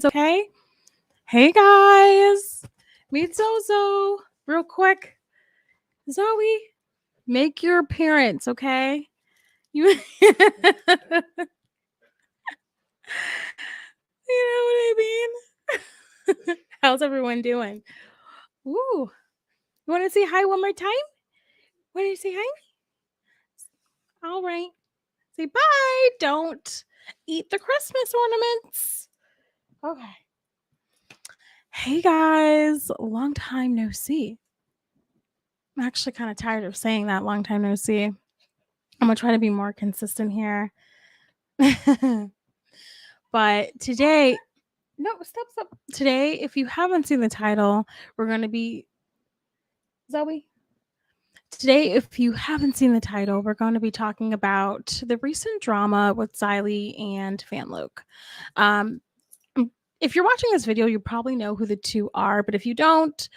Okay. Hey guys. Meet Zozo. Real quick. Zoe, make your appearance, okay? You You know what I mean? How's everyone doing? Ooh. You want to say hi one more time? Want to say hi? All right. Say bye. Don't eat the Christmas ornaments. Okay. Hey guys. Long time no see. I'm actually kind of tired of saying that. Long time no see. I'm going to try to be more consistent here. But today, no, stop. Today, if you haven't seen the title, we're going to be Zoe. Today, if you haven't seen the title, we're going to be talking about the recent drama with XYLIE and FanLuc. Um, if you're watching this video, you probably know who the two are, but if you don't,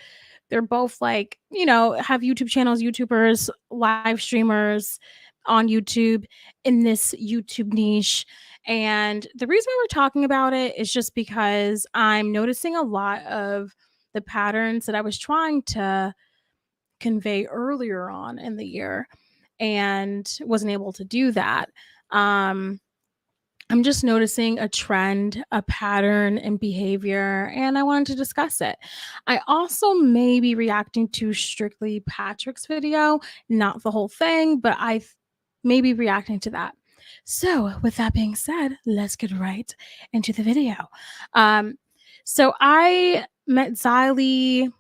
they're both like, have YouTube channels, YouTubers, live streamers on YouTube in this YouTube niche. And the reason why we're talking about it is just because I'm noticing a lot of the patterns that I was trying to convey earlier on in the year and wasn't able to do that. I'm just noticing a trend, a pattern in behavior, and I wanted to discuss it. I also may be reacting to strictly Patrick's video, not the whole thing, but I may be reacting to that. So, with that being said, let's get right into the video. Um, so I met XYLIE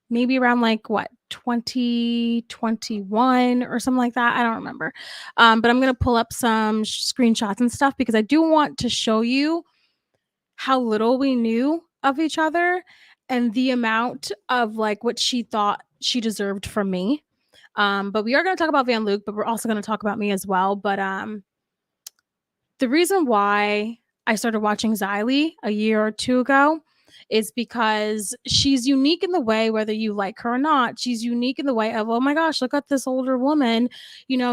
maybe around like what 2021 or something like that. I don't remember. But I'm going to pull up some screenshots and stuff because I do want to show you how little we knew of each other and the amount of like what she thought she deserved from me. But we are going to talk about FanLuc, but we're also going to talk about me as well. But the reason why I started watching XYLIE a year or two ago is because she's unique in the way, whether you like her or not, she's unique in the way of, oh my gosh, look at this older woman.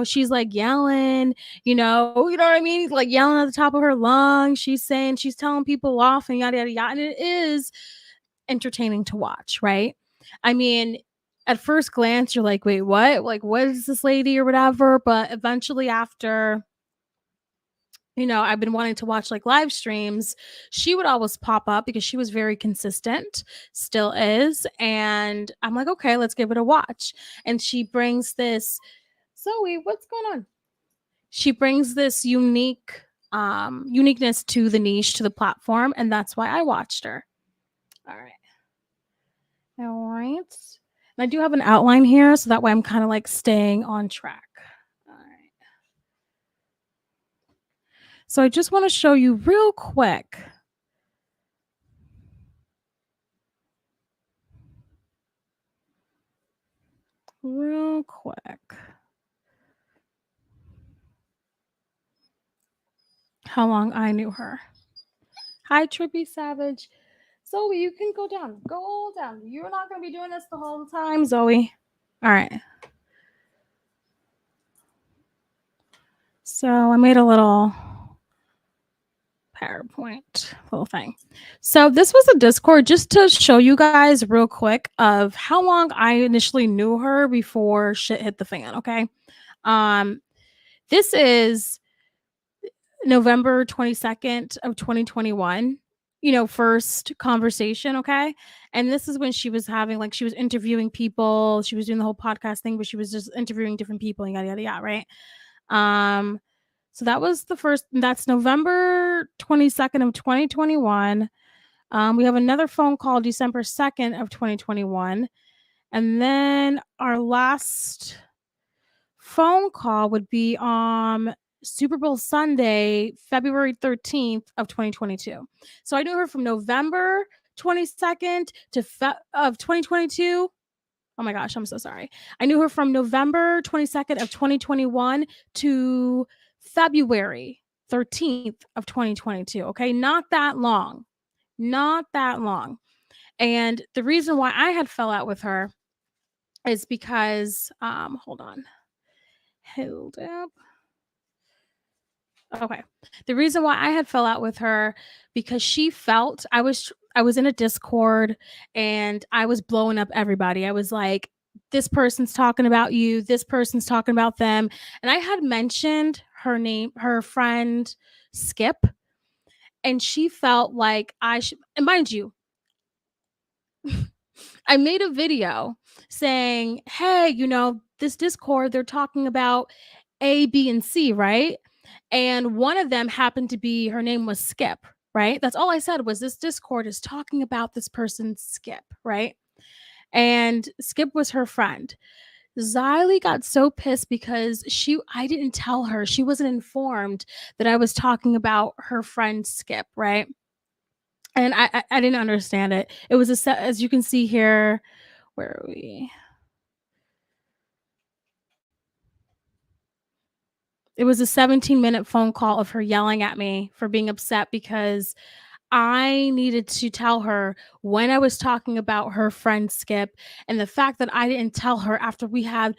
She's like yelling, you know what I mean? Like yelling at the top of her lungs. She's saying, she's telling people off and yada, yada, yada. And it is entertaining to watch, right? I mean, at first glance, you're like, wait, what? Like, what is this lady or whatever? But eventually, after I've been wanting to watch like live streams. She would always pop up because she was very consistent, still is. And I'm like, okay, let's give it a watch. And she brings this, Zoe, what's going on? She brings this uniqueness to the niche, to the platform. And that's why I watched her. All right. All right. And I do have an outline here. So that way I'm kind of like staying on track. So I just want to show you real quick. How long I knew her. Hi, Trippy Savage. Zoe, you can go down. Go down. You're not going to be doing this the whole time, Zoe. All right. So I made a little PowerPoint little thing. So this was a Discord just to show you guys real quick of how long I initially knew her before shit hit the fan, okay? This is November 22nd of 2021, first conversation, okay? And this is when she was having she was interviewing people, she was doing the whole podcast thing, but she was just interviewing different people and yada yada yada, right? So that was the first, that's November 22nd of 2021. We have another phone call December 2nd of 2021. And then our last phone call would be on Super Bowl Sunday, February 13th of 2022. So I knew her from November 22nd of 2022. Oh my gosh, I'm so sorry. I knew her from November 22nd of 2021 to February 13th of 2022. Okay, not that long. Not that long. And the reason why I had fell out with her is because hold up. Okay. The reason why I had fell out with her because she felt I was in a Discord and I was blowing up everybody. I was like, this person's talking about you, this person's talking about them. And I had mentioned her name, her friend Skip, and she felt like I should, and mind you, I made a video saying, hey, this Discord, they're talking about A, B, and C, right? And one of them happened to be, her name was Skip, right? That's all I said was this Discord is talking about this person, Skip, right? And Skip was her friend. XYLIE got so pissed because I didn't tell her. She wasn't informed that I was talking about her friend Skip, right? And I didn't understand it. It was a set, as you can see here. Where are we? It was a 17-minute phone call of her yelling at me for being upset because I needed to tell her when I was talking about her friend Skip, and the fact that I didn't tell her after we had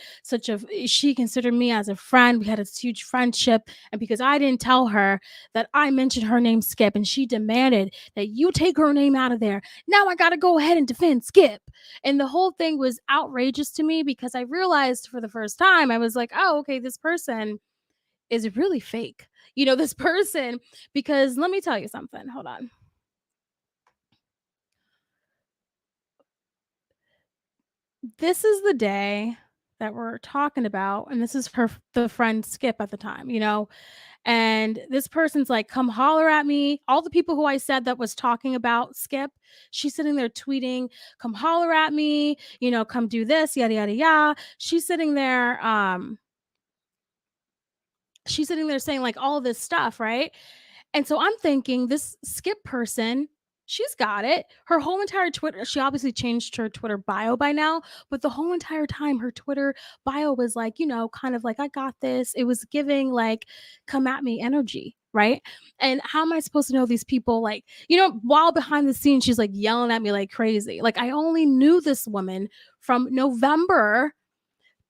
she considered me as a friend. We had a huge friendship. And because I didn't tell her that I mentioned her name Skip and she demanded that you take her name out of there. Now I got to go ahead and defend Skip. And the whole thing was outrageous to me because I realized for the first time, I was like, oh, okay, this person is really fake. This person, because let me tell you something. Hold on. This is the day that we're talking about, and this is the friend Skip at the time, and this person's like, come holler at me. All the people who I said that was talking about Skip, she's sitting there tweeting, come holler at me, come do this, yada yada yada. She's sitting there saying like all this stuff, right? And so I'm thinking this Skip person, she's got it. Her whole entire Twitter, she obviously changed her Twitter bio by now, but the whole entire time her Twitter bio was like, kind of like, I got this. It was giving like, come at me energy. Right. And how am I supposed to know these people? Like, while behind the scenes, she's like yelling at me like crazy. Like, I only knew this woman from November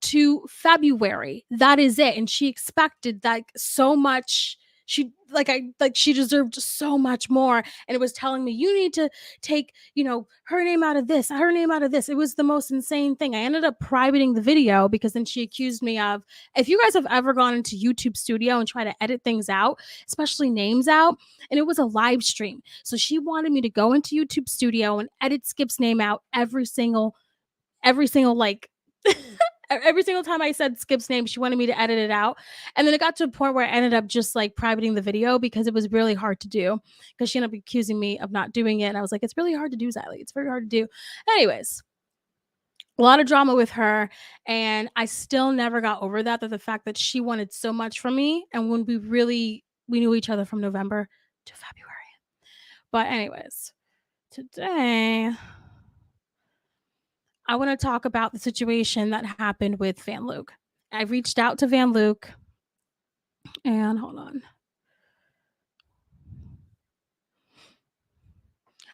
to February. That is it. And she expected like so much. She deserved so much more. And it was telling me, you need to take, her name out of this, her name out of this. It was the most insane thing. I ended up privating the video because then she accused me of, if you guys have ever gone into YouTube Studio and try to edit things out, especially names out, and it was a live stream. So she wanted me to go into YouTube Studio and edit Skip's name out every single like every single time I said Skip's name, she wanted me to edit it out. And then it got to a point where I ended up just like privating the video because it was really hard to do, because she ended up accusing me of not doing it. And I was like, it's really hard to do, XYLIE. It's very hard to do. Anyways, a lot of drama with her. And I still never got over that the fact that she wanted so much from me. And when we knew each other from November to February. But anyways, today I want to talk about the situation that happened with Van Luke. I reached out to Van Luke, and hold on.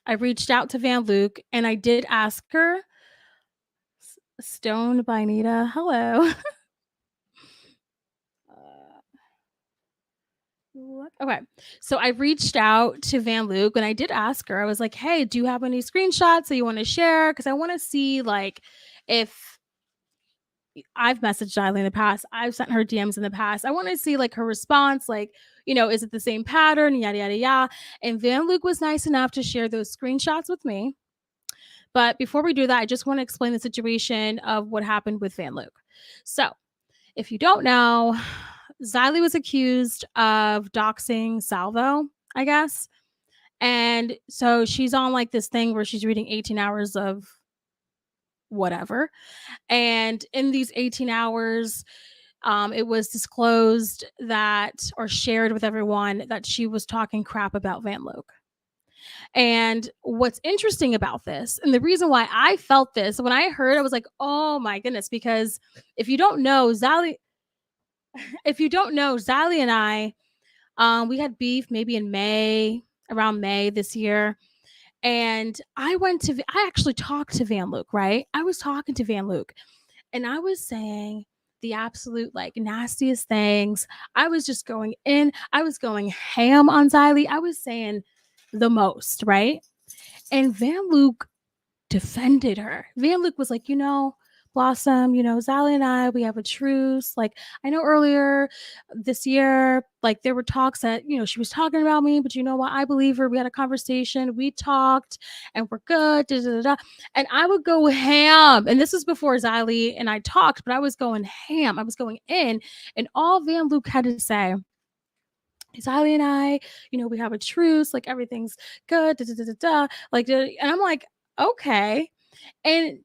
I reached out to Van Luke and I did ask her. Stoned by Nita. Hello. Okay. So I reached out to Van Luke and I did ask her. I was like, hey, do you have any screenshots that you want to share? Because I want to see like if I've messaged XYLIE in the past. I've sent her DMs in the past. I want to see like her response, like, is it the same pattern? Yada, yada, yada. And Van Luke was nice enough to share those screenshots with me. But before we do that, I just want to explain the situation of what happened with Van Luke. So if you don't know, XYLIE was accused of doxing Salvo, I guess. And so she's on like this thing where she's reading 18 hours of whatever. And in these 18 hours, it was disclosed that, or shared with everyone, that she was talking crap about Van Luke. And what's interesting about this, and the reason why I felt this, when I heard, I was like, oh my goodness, because if you don't know, XYLIE and I, we had beef maybe in around May this year. And I actually talked to Van Luke, right? I was talking to Van Luke and I was saying the absolute like nastiest things. I was just going in. I was going ham on XYLIE. I was saying the most, right? And Van Luke defended her. Van Luke was like, Blossom, XYLIE and I, we have a truce. Like, I know earlier this year, like there were talks that, she was talking about me, but you know what? I believe her. We had a conversation, we talked, and we're good. Da, da, da, da. And I would go ham. And this was before XYLIE and I talked, but I was going ham. I was going in. And all Van Luke had to say, XYLIE and I, we have a truce, like everything's good, da, da, da, da, da. Like, and I'm like, okay. And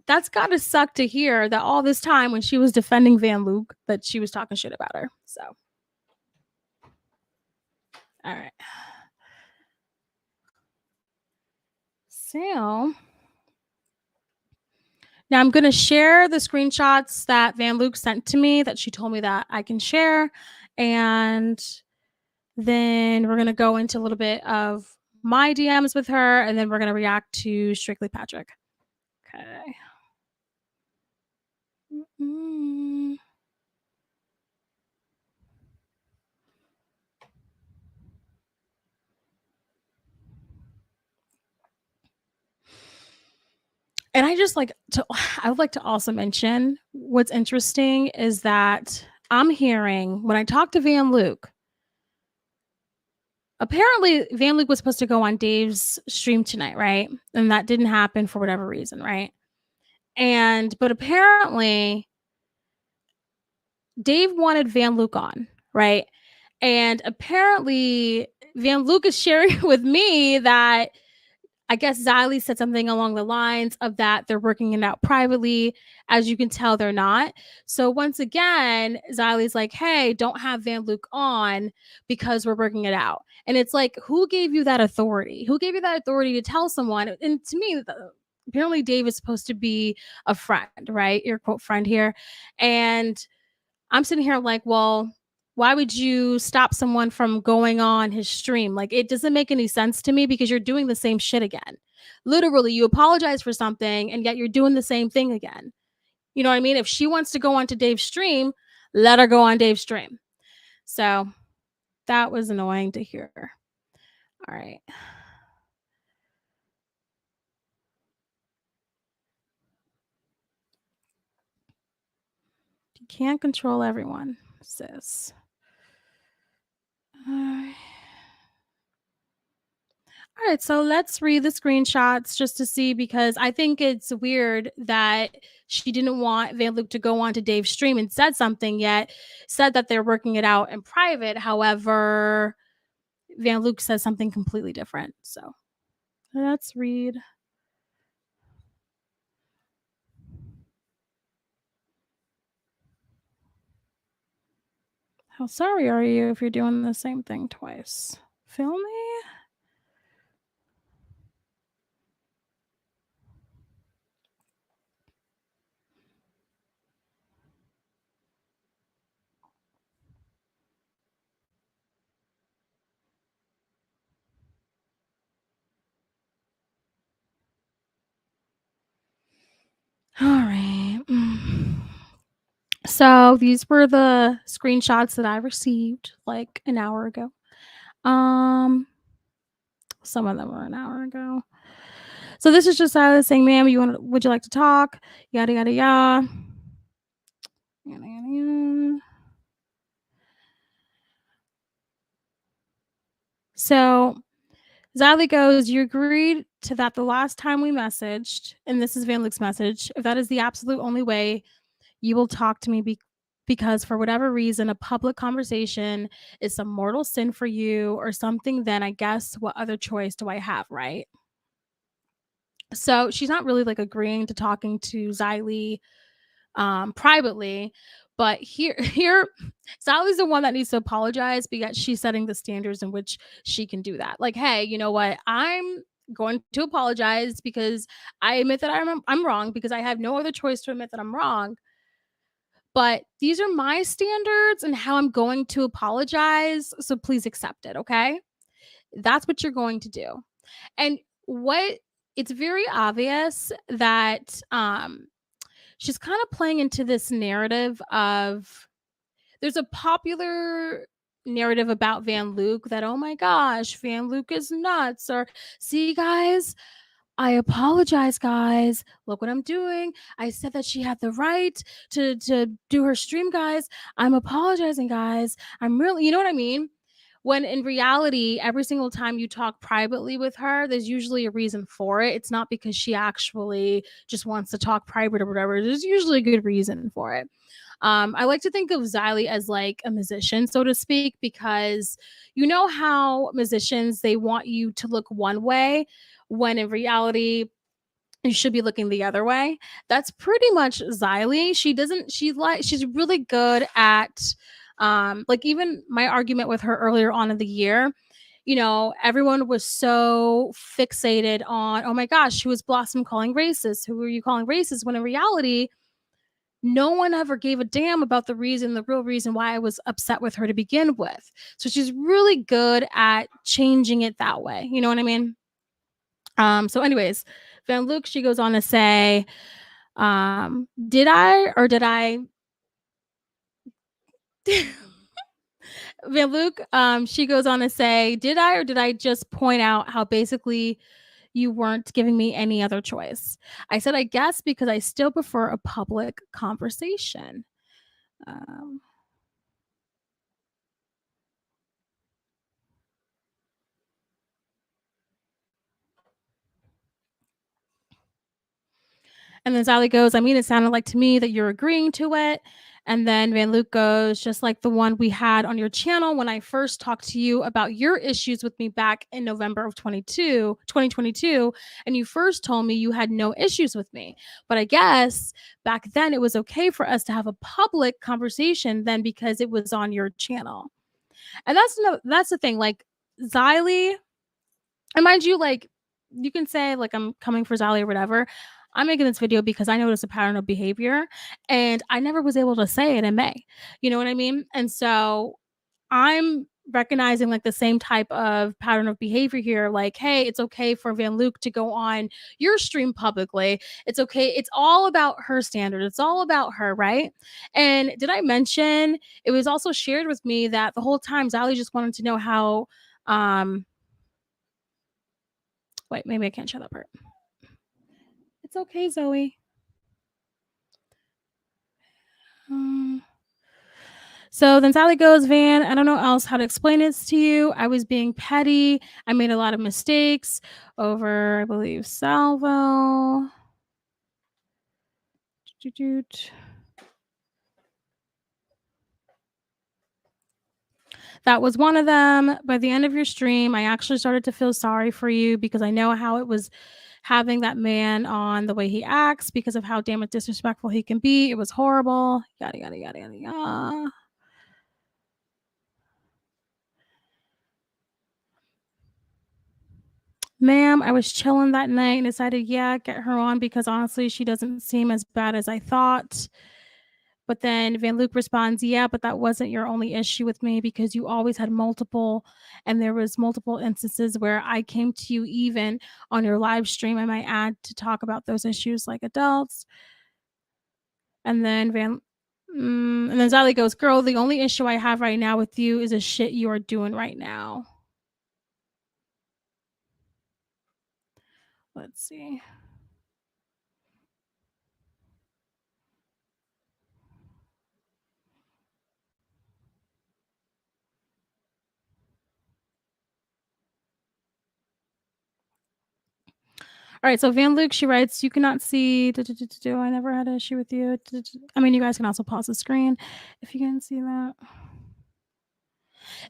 that's gotta suck to hear that all this time when she was defending Van Luke, that she was talking shit about her. So, all right. So now I'm gonna share the screenshots that Van Luke sent to me that she told me that I can share, and then we're gonna go into a little bit of my DMs with her, and then we're gonna react to Strictly Patrick. Okay. Mm-mm. And I just like to, I would like to also mention what's interesting is that I'm hearing when I talk to Van Luke, apparently Van Luke was supposed to go on Dave's stream tonight, right? And that didn't happen for whatever reason, right? But apparently Dave wanted Van Luke on, right? And apparently Van Luke is sharing with me that I guess XYLIE said something along the lines of that they're working it out privately. As you can tell, they're not. So once again, XYLIE's like, hey, don't have Van Luke on because we're working it out. And it's like, who gave you that authority? Who gave you that authority to tell someone? And to me, apparently Dave is supposed to be a friend, right? Your quote friend here. And I'm sitting here like, well, why would you stop someone from going on his stream? Like, it doesn't make any sense to me because you're doing the same shit again. Literally, you apologize for something and yet you're doing the same thing again. You know what I mean? If she wants to go on to Dave's stream, let her go on Dave's stream. So that was annoying to hear. All right. You can't control everyone, sis. All right, so let's read the screenshots just to see, because I think it's weird that she didn't want Van Luke to go on to Dave's stream and said something, yet said that they're working it out in private. However, Van Luke says something completely different. So let's read. How sorry are you if you're doing the same thing twice? Feel me? All right. So these were the screenshots that I received like an hour ago. Some of them were an hour ago. So this is just Silas saying, ma'am, would you like to talk? Yada yada yada. Yada yada yada. So XYLIE goes, you agreed to that the last time we messaged, and this is Van Luke's message. If that is the absolute only way you will talk to me, because for whatever reason, a public conversation is some mortal sin for you or something, then I guess what other choice do I have, right? So she's not really like agreeing to talking to XYLIE privately, but here Sally's the one that needs to apologize because she's setting the standards in which she can do that. Like, hey, you know what? I'm going to apologize because I admit that I'm wrong, because I have no other choice to admit that I'm wrong. But these are my standards and how I'm going to apologize. So please accept it. Okay. That's what you're going to do. And what it's very obvious that she's kind of playing into this narrative of there's a popular narrative about Van Luke that, oh my gosh, Van Luke is nuts. Or, see, guys, I apologize, guys. Look what I'm doing. I said that she had the right to do her stream, guys. I'm apologizing, guys. I'm really, you know what I mean? When in reality, every single time you talk privately with her, there's usually a reason for it. It's not because she actually just wants to talk private or whatever. There's usually a good reason for it. I like to think of XYLIE as like a musician, so to speak, because you know how musicians, they want you to look one way when in reality you should be looking the other way. That's pretty much XYLIE. She doesn't, she's really good at like even my argument with her earlier on in the year, you know, everyone was so fixated on, oh my gosh, who is Blossom calling racist? Who are you calling racist? When in reality, no one ever gave a damn about the reason, the real reason why I was upset with her to begin with. So she's really good at changing it that way. You know what I mean? So anyways, Van Luke, she goes on to say, did I or did I Van Luke, she goes on to say, did I or did I just point out how basically you weren't giving me any other choice? I said, I guess because I still prefer a public conversation. Um, And then XYLIE goes, I mean, it sounded like to me that you're agreeing to it. And then Van Luke goes, just like the one we had on your channel when I first talked to you about your issues with me back in November of 2022. And you first told me you had no issues with me. But I guess back then it was okay for us to have a public conversation then because it was on your channel. And that's the thing. Like XYLIE, and mind you, like, you can say, like, I'm coming for XYLIE or whatever. I'm making this video because I noticed a pattern of behavior and I never was able to say it in May. You know what I mean? And so I'm recognizing like the same type of pattern of behavior here. Like, hey, it's okay for Van Luke to go on your stream publicly. It's okay. It's all about her standard. It's all about her, right? And did I mention it was also shared with me that the whole time XYLIE just wanted to know how wait, maybe I can't show that part. It's okay, Zoe. Um, so then Sally goes, Van, I don't know else how to explain this to you. I was being petty. I made a lot of mistakes over, I believe, Salvo. That was one of them. By the end of your stream, I actually started to feel sorry for you because I know how it was having that man on the way he acts because of how damn it disrespectful he can be. It was horrible. Yada, yada, yada, yada, yada. Ma'am, I was chilling that night and decided, yeah, get her on because honestly, she doesn't seem as bad as I thought. But then Van Luke responds, yeah, but that wasn't your only issue with me because you always had multiple, and there was multiple instances where I came to you even on your live stream, I might add, to talk about those issues like adults. And then and then XYLIE goes, girl, the only issue I have right now with you is the shit you are doing right now. Let's see. All right, so Van Luke, she writes, you cannot see, I never had an issue with you. I mean, you guys can also pause the screen if you can see that.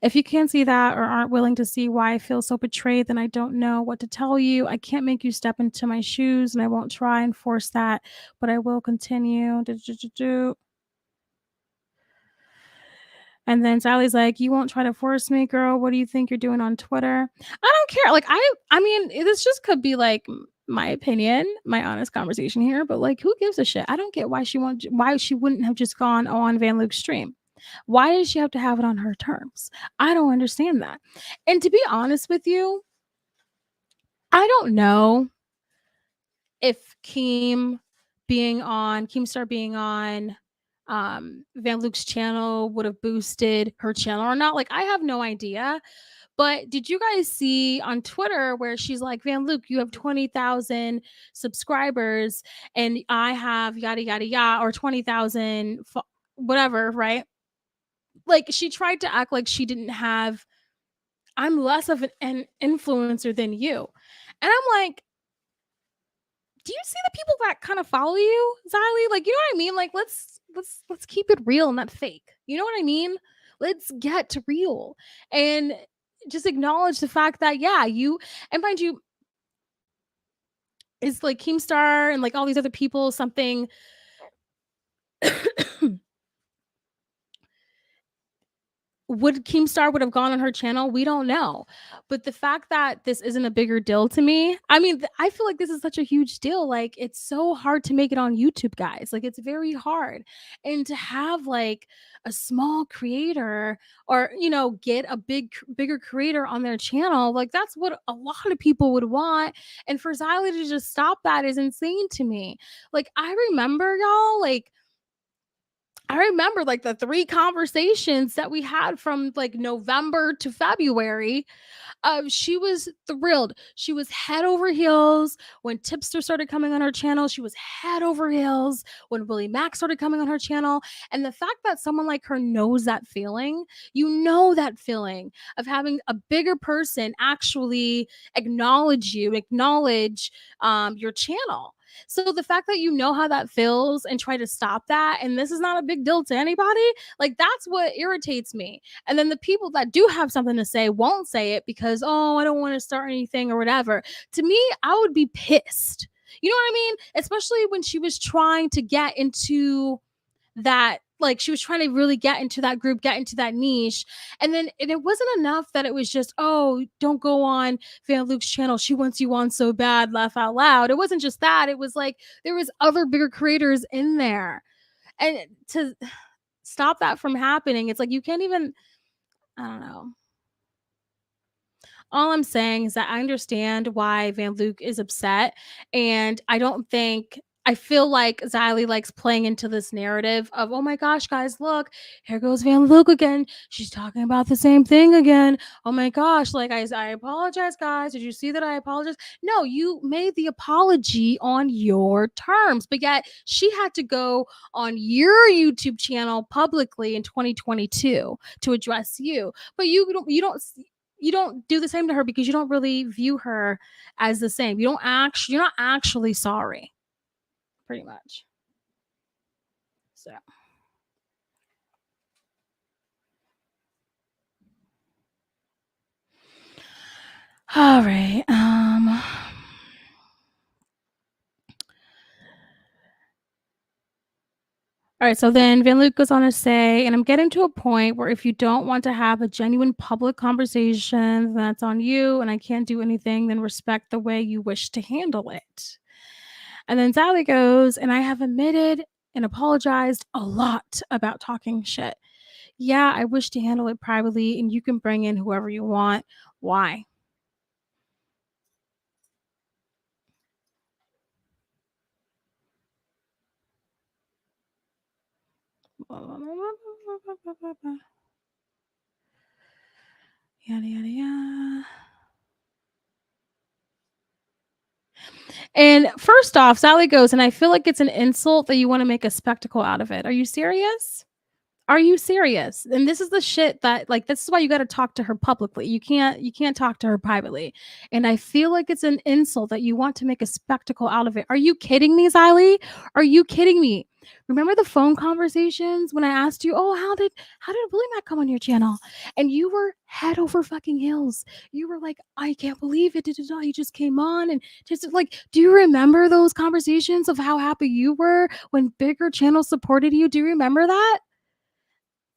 If you can't see that or aren't willing to see why I feel so betrayed, then I don't know what to tell you. I can't make you step into my shoes, and I won't try and force that, but I will continue. And then Sally's like, "You won't try to force me, girl. What do you think you're doing on Twitter?" I don't care. Like, I mean, this just could be like my opinion, my honest conversation here, but like, who gives a shit? I don't get why she wouldn't have just gone on Van Luke's stream. Why does she have to have it on her terms? I don't understand that. And to be honest with you, I don't know if Keem being on Keemstar being on Van Luke's channel would have boosted her channel or not. Like, I have no idea. But did you guys see on Twitter where she's like, Van Luke, you have 20,000 subscribers and I have yada, yada, yada, or 20,000, whatever, right? Like, she tried to act like she didn't have, I'm less of an influencer than you. And I'm like, do you see the people that kind of follow you, XYLIE? Like, you know what I mean? Like, let's keep it real, not fake. You know what I mean? Let's get real and just acknowledge the fact that yeah, you, and mind you, is like Keemstar and like all these other people something would Keemstar would have gone on her channel? We don't know. But the fact that this isn't a bigger deal to me, I mean, I feel like this is such a huge deal. Like, it's so hard to make it on YouTube, guys. Like, it's very hard. And to have like a small creator or, you know, get a bigger creator on their channel, like that's what a lot of people would want. And for XYLIE to just stop that is insane to me. Like, I remember y'all, like I remember like the 3 conversations that we had from like November to February. She was thrilled. She was head over heels when Tipster started coming on her channel. She was head over heels when Willie Mack started coming on her channel. And the fact that someone like her knows that feeling, you know, that feeling of having a bigger person actually acknowledge you, acknowledge your channel. So the fact that you know how that feels and try to stop that, and this is not a big deal to anybody, like that's what irritates me. And then the people that do have something to say won't say it because, oh, I don't want to start anything or whatever. To me, I would be pissed. You know what I mean? Especially when she was trying to get into that, like she was trying to really get into that group, get into that niche. And it wasn't enough that it was just, oh, don't go on Van Luke's channel. She wants you on so bad, laugh out loud. It wasn't just that. It was like there was other bigger creators in there. And to stop that from happening, it's like you can't even, I don't know. All I'm saying is that I understand why Van Luke is upset, and I don't think, I feel like XYLIE likes playing into this narrative of, oh my gosh, guys, look, here goes Van Luke again. She's talking about the same thing again. Oh my gosh, like I apologize, guys. Did you see that I apologize? No, you made the apology on your terms, but yet she had to go on your YouTube channel publicly in 2022 to address you. But you don't do the same to her because you don't really view her as the same. You're not actually sorry, pretty much. So, all right. All right, so then Van Luke goes on to say, and I'm getting to a point where if you don't want to have a genuine public conversation, that's on you, and I can't do anything, then respect the way you wish to handle it. And then XYLIE goes, and I have admitted and apologized a lot about talking shit. Yeah, I wish to handle it privately, and you can bring in whoever you want. Why? Yada, yada, yada. And first off, Sally goes, and I feel like it's an insult that you want to make a spectacle out of it. Are you serious? Are you serious? And this is the shit that, like, this is why you got to talk to her publicly. You can't talk to her privately. And I feel like it's an insult that you want to make a spectacle out of it. Are you kidding me, XYLIE? Are you kidding me? Remember the phone conversations when I asked you, "Oh, how did Willie Mack come on your channel?" And you were head over fucking heels. You were like, "I can't believe it. He just came on." And just like, do you remember those conversations of how happy you were when bigger channels supported you? Do you remember that?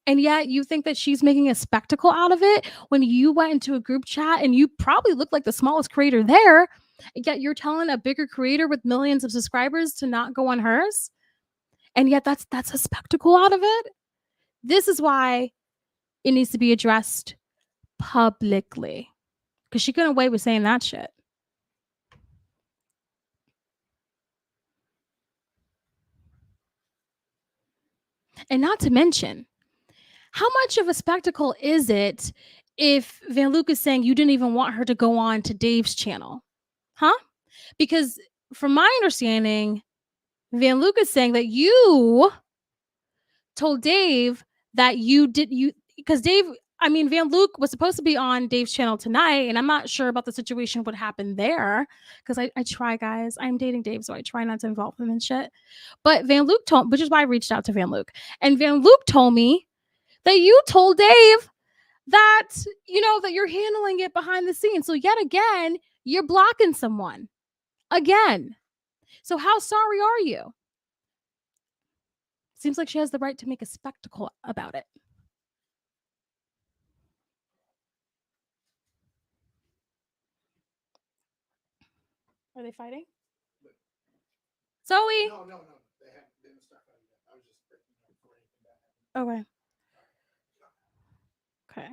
And yet you think that she's making a spectacle out of it when you went into a group chat and you probably look like the smallest creator there. Yet you're telling a bigger creator with millions of subscribers to not go on hers. And yet that's a spectacle out of it. This is why it needs to be addressed publicly. Because she couldn't away with saying that shit. And not to mention, how much of a spectacle is it if Van Luke is saying you didn't even want her to go on to Dave's channel? Huh? Because from my understanding, Van Luke is saying that you told Dave that you because Dave, I mean, Van Luke was supposed to be on Dave's channel tonight, and I'm not sure about the situation, what happened there. Because I try, guys. I'm dating Dave, so I try not to involve him in shit. But Van Luke told, which is why I reached out to Van Luke. And Van Luke told me that you told Dave that, that you're handling it behind the scenes. So yet again, you're blocking someone. Again. So how sorry are you? Seems like she has the right to make a spectacle about it. Are they fighting? Zoe? No. They didn't start fighting yet. I was just breaking up for anything that happened. Okay.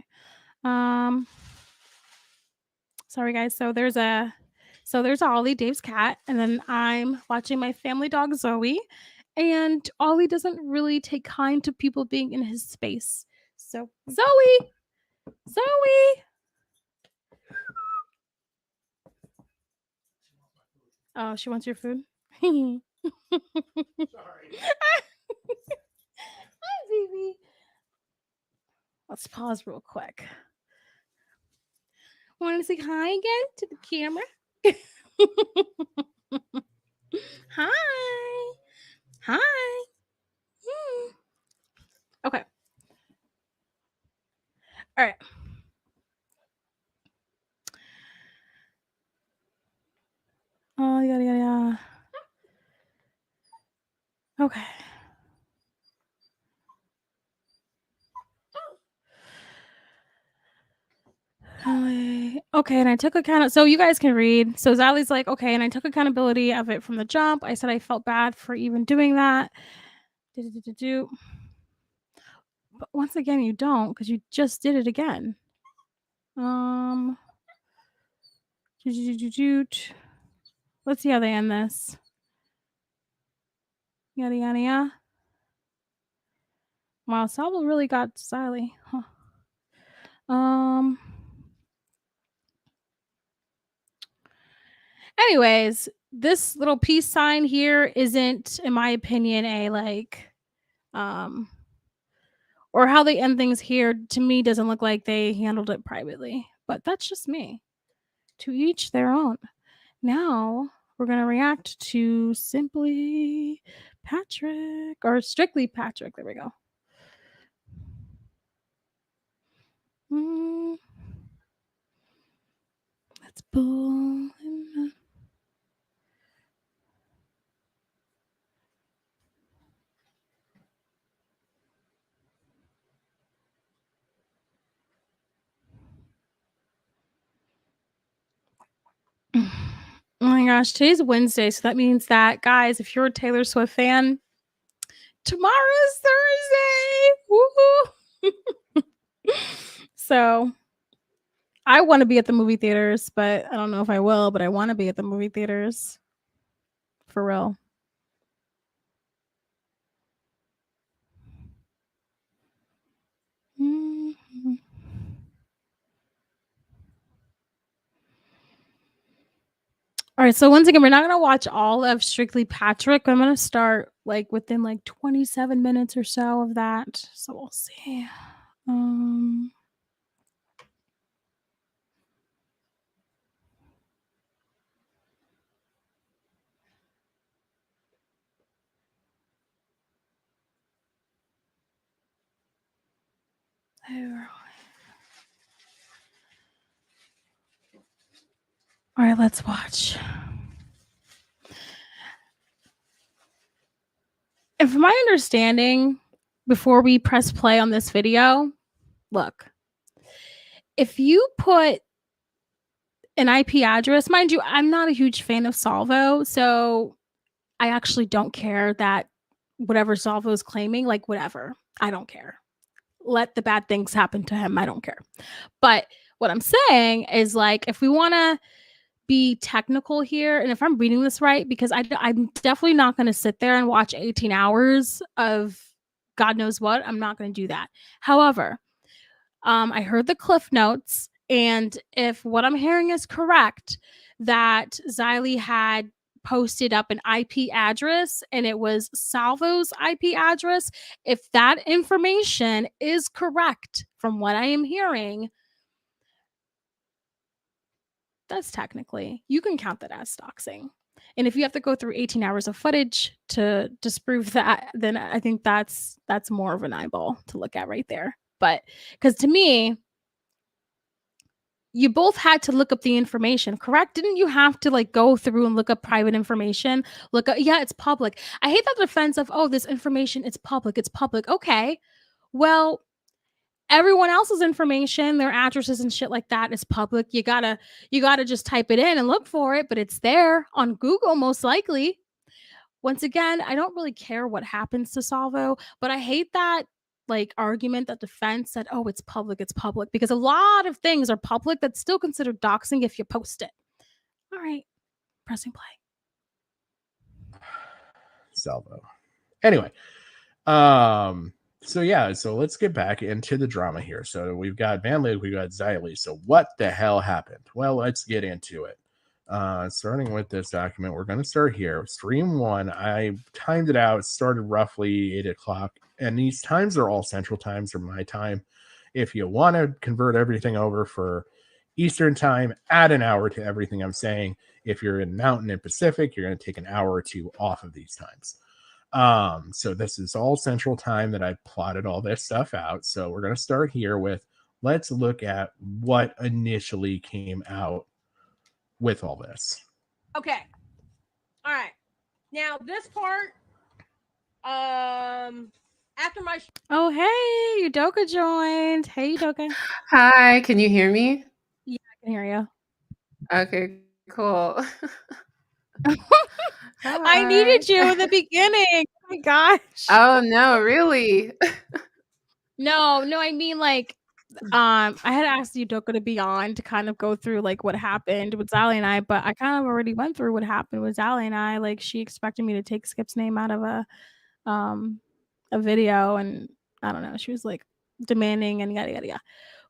Sorry guys. So there's Ollie, Dave's cat, and then I'm watching my family dog Zoe, and Ollie doesn't really take kind to people being in his space. So Zoe. Oh, she wants your food. Sorry. Hi, baby. Let's pause real quick. Want to say hi again to the camera? Hi. Okay. All right. Oh, yeah. Okay. Okay, and I took account. So you guys can read. So Zally's like, okay, and I took accountability of it from the jump. I said I felt bad for even doing that. But once again, you don't, because you just did it again. Let's see how they end this. Yada. Wow, Sable really got Sally. Huh. Anyways, this little peace sign here isn't, in my opinion, a or how they end things here to me doesn't look like they handled it privately. But that's just me. To each their own. Now we're gonna react to Simply Patrick or Strictly Patrick. There we go. Let's pull him. Oh my gosh, today's Wednesday, so that means that, guys, if you're a Taylor Swift fan, tomorrow's Thursday. Woohoo! So I want to be at the movie theaters, but I don't know if I will, but I want to be at the movie theaters. For real. Mm-hmm. All right, so once again, we're not gonna watch all of Strictly Patrick. I'm gonna start within 27 minutes or so of that. So we'll see. All right, let's watch. And from my understanding, before we press play on this video, look, if you put an IP address, mind you, I'm not a huge fan of Salvo, so I actually don't care that whatever Salvo is claiming, whatever, I don't care. Let the bad things happen to him. I don't care. But what I'm saying is if we want to be technical here, and if I'm reading this right, because I'm definitely not going to sit there and watch 18 hours of God knows what. I'm not going to do that. However, I heard the cliff notes, and if what I'm hearing is correct, that XYLIE had posted up an IP address and it was Salvo's IP address. If that information is correct from what I am hearing, that's technically, you can count that as doxing. And if you have to go through 18 hours of footage to disprove that, then I think that's more of an eyeball to look at right there. But because to me, you both had to look up the information, correct? Didn't you have to like go through and look up private information? Look up, yeah, it's public. I hate that defense of, oh, this information, it's public, it's public. Okay. Well, everyone else's information, their addresses and shit like that is public. You gotta just type it in and look for it, but it's there on Google most likely. Once again, I don't really care what happens to Salvo, but I hate that like argument, that defense said, oh, it's public, because a lot of things are public that's still considered doxing if you post it. All right, pressing play. Salvo. Anyway, so yeah, so let's get back into the drama here. So we've got Van Luke, we've got XYLIE. So what the hell happened? Well, let's get into it. Starting with this document, we're going to start here. Stream 1, I timed it out, started roughly 8 o'clock, and these times are all central times or my time. If you want to convert everything over for Eastern time, add an hour to everything I'm saying. If you're in Mountain and Pacific, you're going to take an hour or two off of these times. So this is all central time that I plotted all this stuff out. So we're going to start here with, let's look at what initially came out with all this. Okay. All right. Now this part, after my oh, hey, Udoka joined. Hey, Udoka. Hi, can you hear me? Yeah, I can hear you. Okay, cool. I needed you in the beginning. Oh my gosh. Oh no, really? No, I mean like I had asked Udoka to be on to kind of go through like what happened with XYLIE and I, but I kind of already went through what happened with XYLIE and I. Like she expected me to take Skip's name out of a video, and I don't know, she was like demanding and yada yada yada.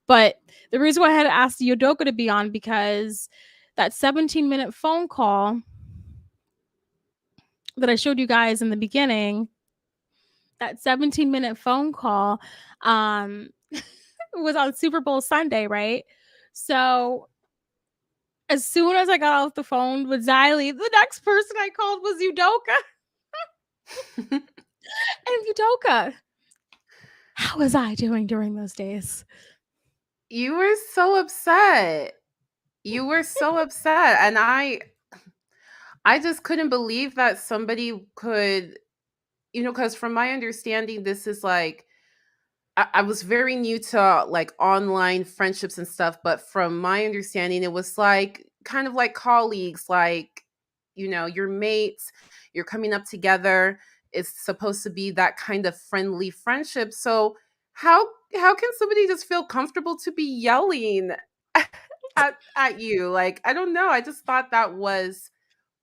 But the reason why I had asked Udoka to be on, because that 17-minute phone call that I showed you guys in the beginning, that 17-minute phone call was on Super Bowl Sunday, right? So as soon as I got off the phone with XYLIE, the next person I called was Udoka. And Udoka, how was I doing during those days? You were so upset. You were so upset. And I just couldn't believe that somebody could, because from my understanding, this is like, I was very new to like online friendships and stuff, but from my understanding, it was like kind of like colleagues, like, your mates, you're coming up together. It's supposed to be that kind of friendly friendship. So how can somebody just feel comfortable to be yelling at you? Like, I don't know. I just thought that was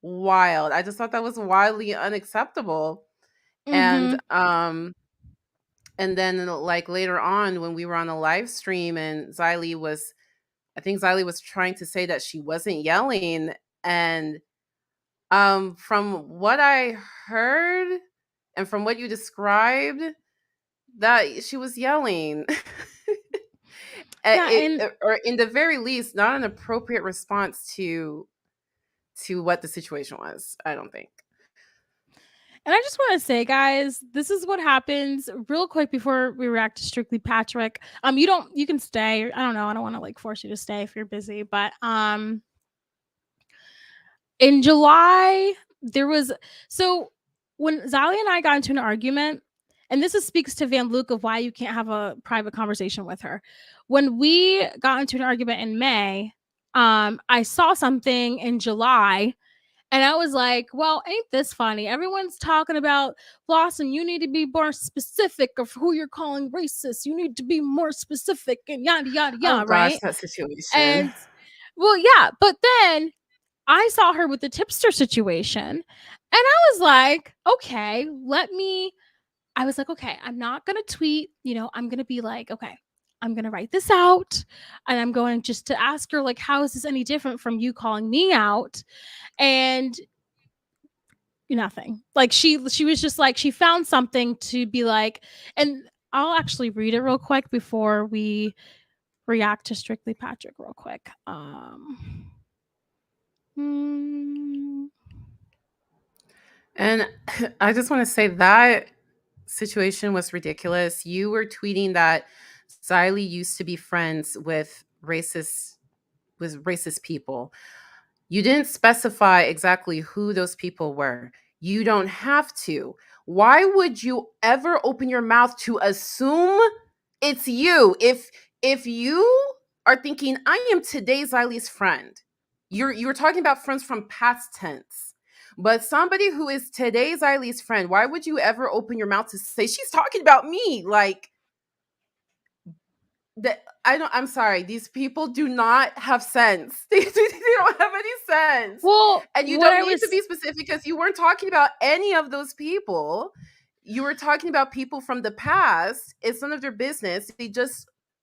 wild. I just thought that was wildly unacceptable. Mm-hmm. And then like later on when we were on a live stream and XYLIE was trying to say that she wasn't yelling, and from what I heard and from what you described, that she was yelling. Yeah, or in the very least, not an appropriate response to what the situation was, I don't think. And I just want to say, guys, this is what happens real quick before we react to Strictly Patrick. You can stay. I don't know. I don't want to like force you to stay if you're busy, but in July, so when XYLIE and I got into an argument, and this speaks to Van Luke of why you can't have a private conversation with her. When we got into an argument in May, I saw something in July, and I was like, well, ain't this funny? Everyone's talking about Blossom. You need to be more specific of who you're calling racist. You need to be more specific and yada, yada, yada, right? That situation. And well, yeah. But then I saw her with the tipster situation, and I was like, okay, let me I was like, okay, I'm not gonna tweet, I'm gonna be like, okay, I'm gonna write this out, and I'm going just to ask her, like, how is this any different from you calling me out? And nothing. Like she was just like, she found something to be like, and I'll actually read it real quick before we react to Strictly Patrick real quick. And I just want to say that situation was ridiculous. You were tweeting that XYLIE used to be friends with racist people. You didn't specify exactly who those people were. You don't have to. Why would you ever open your mouth to assume it's you? If you are thinking I am today's XYLIE's friend, you're talking about friends from past tense. But somebody who is today's XYLIE's friend, why would you ever open your mouth to say she's talking about me? Like that, I'm sorry. These people do not have sense. They don't have any sense. Well, And you what don't I need was to be specific because you weren't talking about any of those people. You were talking about people from the past. It's none of their business.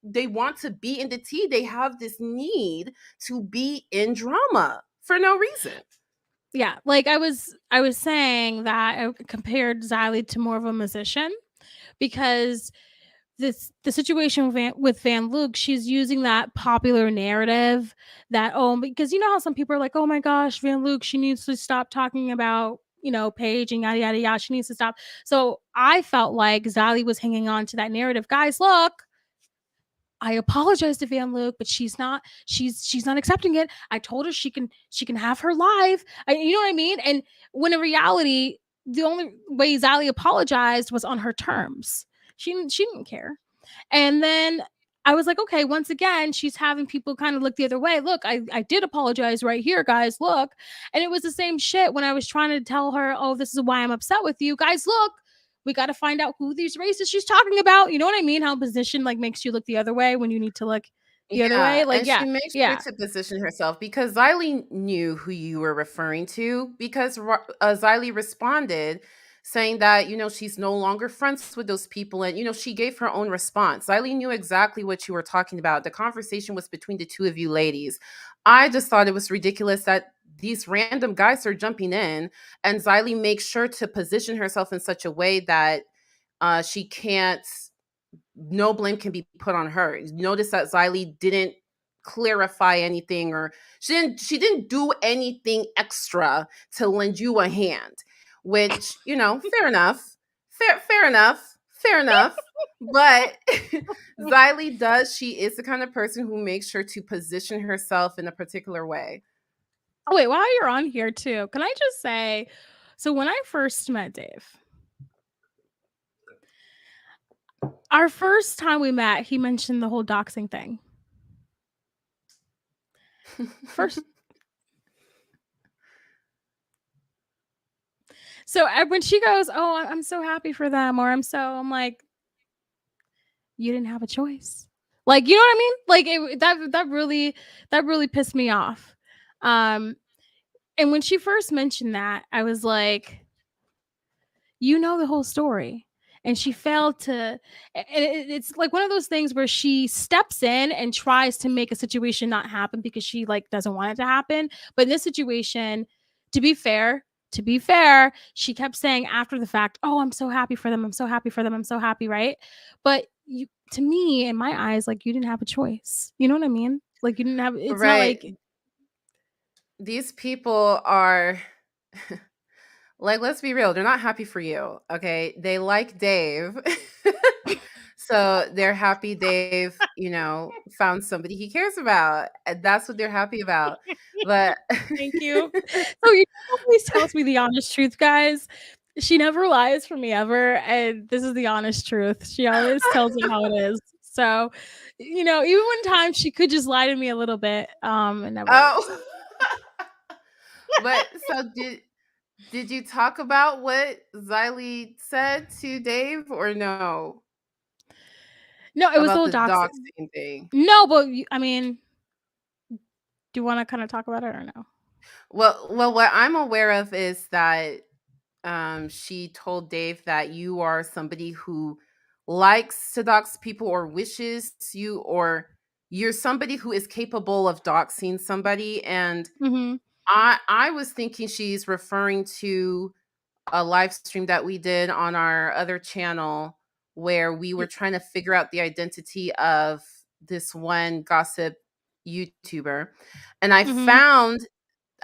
They want to be in the tea. They have this need to be in drama for no reason. yeah, like I was saying that I compared XYLIE to more of a musician, because the situation with Van Luke, she's using that popular narrative that, oh, because you know how some people are like, oh my gosh, Van Luke, she needs to stop talking about Paige and yada yada yada, she needs to stop. So I felt like XYLIE was hanging on to that narrative. Guys, look, I apologize to Van Luke, but she's not accepting it. I told her she can have her live. You know what I mean? And when in reality, the only way XYLIE apologized was on her terms. She didn't care. And then I was like, okay, once again, she's having people kind of look the other way. Look, I did apologize right here, guys. Look. And it was the same shit when I was trying to tell her, oh, this is why I'm upset with you. Guys, look. We got to find out who these racists she's talking about. You know what I mean? How position like makes you look the other way when you need to look the other way. Like, and yeah, she makes yeah. sure to position herself because XYLIE knew who you were referring to because XYLIE responded saying that, she's no longer friends with those people. And, she gave her own response. XYLIE knew exactly what you were talking about. The conversation was between the two of you ladies. I just thought it was ridiculous that these random guys are jumping in and XYLIE makes sure to position herself in such a way that she can't, no blame can be put on her. Notice that XYLIE didn't clarify anything, or she didn't do anything extra to lend you a hand, which, fair enough. Fair enough. But XYLIE does, she is the kind of person who makes sure to position herself in a particular way. Oh, wait, while you're on here too, can I just say, so when I first met Dave, our first time we met, he mentioned the whole doxing thing. First. So when she goes, oh, I'm so happy for them, or I'm like, you didn't have a choice. Like, you know what I mean? Like that really pissed me off. And when she first mentioned that, I was like, you know the whole story. And she failed to, it's like one of those things where she steps in and tries to make a situation not happen because she like doesn't want it to happen. But in this situation, to be fair, she kept saying after the fact, oh, I'm so happy for them. I'm so happy for them. I'm so happy. Right. But to me, in my eyes, like you didn't have a choice. You know what I mean? Like you didn't have, it's right. not like. These people are like, let's be real. They're not happy for you. Okay. They like Dave. So they're happy Dave, found somebody he cares about. And that's what they're happy about. But thank you. So you always tells me the honest truth, guys. She never lies for me ever. And this is the honest truth. She always tells me how it is. So, even when times she could just lie to me a little bit. And never. Oh. But so did you talk about what XYLIE said to Dave or no? No, it was about the the doxing thing. No, but I mean, do you want to kind of talk about it or no? Well, what I'm aware of is that she told Dave that you are somebody who likes to dox people or wishes you, or you're somebody who is capable of doxing somebody. And Mm-hmm. I was thinking she's referring to a live stream that we did on our other channel where we were trying to figure out the identity of this one gossip YouTuber. And Mm-hmm.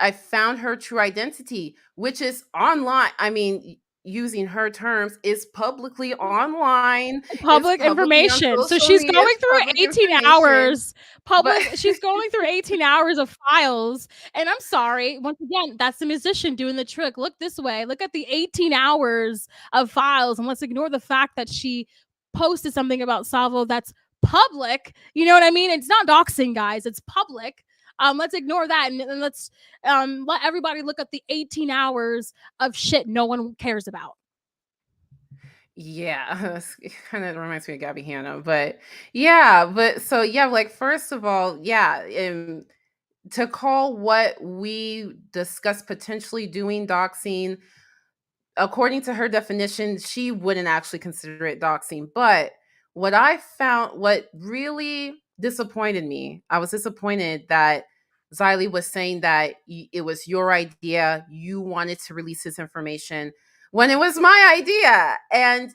I found her true identity, which is online. I mean, using her terms, is publicly online, is Public publicly on information. So social she's media, going it's through public 18 information. hours. But She's going through 18 hours of files. And I'm sorry, once again, that's the musician doing the trick. Look this way. Look at the 18 hours of files, and let's ignore the fact that she posted something about Salvo that's public. You know what I mean? It's not doxing, guys. It's public. Let's ignore that, and let's let everybody look at the 18 hours of shit no one cares about. yeah, it kind of reminds me of Gabby Hanna. But yeah, like, first of all, yeah, to call what we discussed potentially doing doxing, according to her definition, she wouldn't actually consider it doxing. But what really disappointed me, I was disappointed that XYLIE was saying that it was your idea, you wanted to release this information when it was my idea, and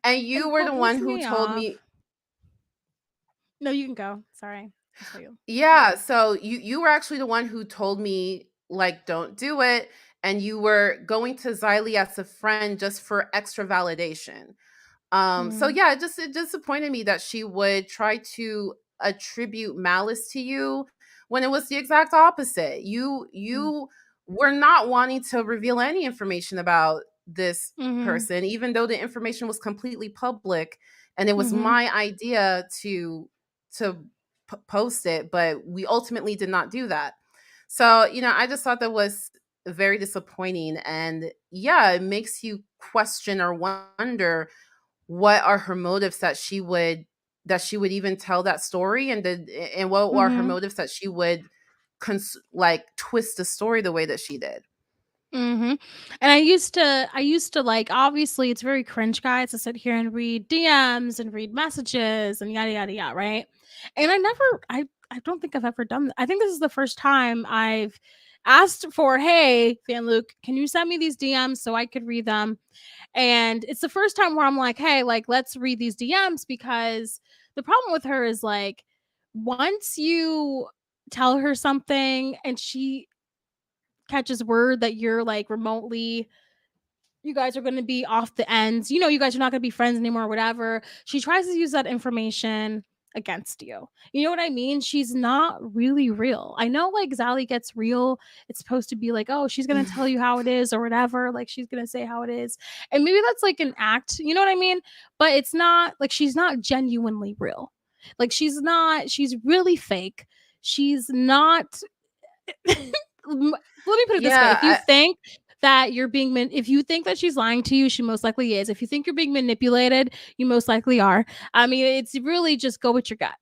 and you were the Don't one piss who me told off. me. No, you can go. Sorry. I'll tell you. Yeah, so you were actually the one who told me, like, don't do it, and you were going to XYLIE as a friend just for extra validation. So Mhm. yeah, it disappointed me that she would try to attribute malice to you when it was the exact opposite. You were not wanting to reveal any information about this Mhm. person, even though the information was completely public, and it was Mhm. my idea to post it, but we ultimately did not do that. So, I just thought that was very disappointing. And yeah, it makes you question or wonder what are her motives that she would even tell that story, and what were her Mhm. motives that she would like twist the story the way that she did. Mhm. And I used to like, obviously it's very cringe, guys, to sit here and read DMs and read messages and yada yada yada, right? And I don't think I've ever done that. I think this is the first time I've asked for, hey, Fan Luke, can you send me these DMs so I could read them? And it's the first time where I'm like, hey, like, let's read these DMs, because the problem with her is like, once you tell her something and she catches word that you're like remotely, you guys are going to be off the ends, you guys are not going to be friends anymore or whatever, she tries to use that information against you. You know what I mean? She's not really real. I know, like, XYLIE Gets Real, it's supposed to be like, oh, she's going to tell you how it is or whatever, like she's going to say how it is, and maybe that's like an act, you know what I mean? But it's not like, she's not genuinely real. Like, she's really fake. She's not let me put it this way. If you Yeah, think that you're being if you think that she's lying to you, she most likely is. If you think you're being manipulated, you most likely are. I mean, it's really just go with your gut.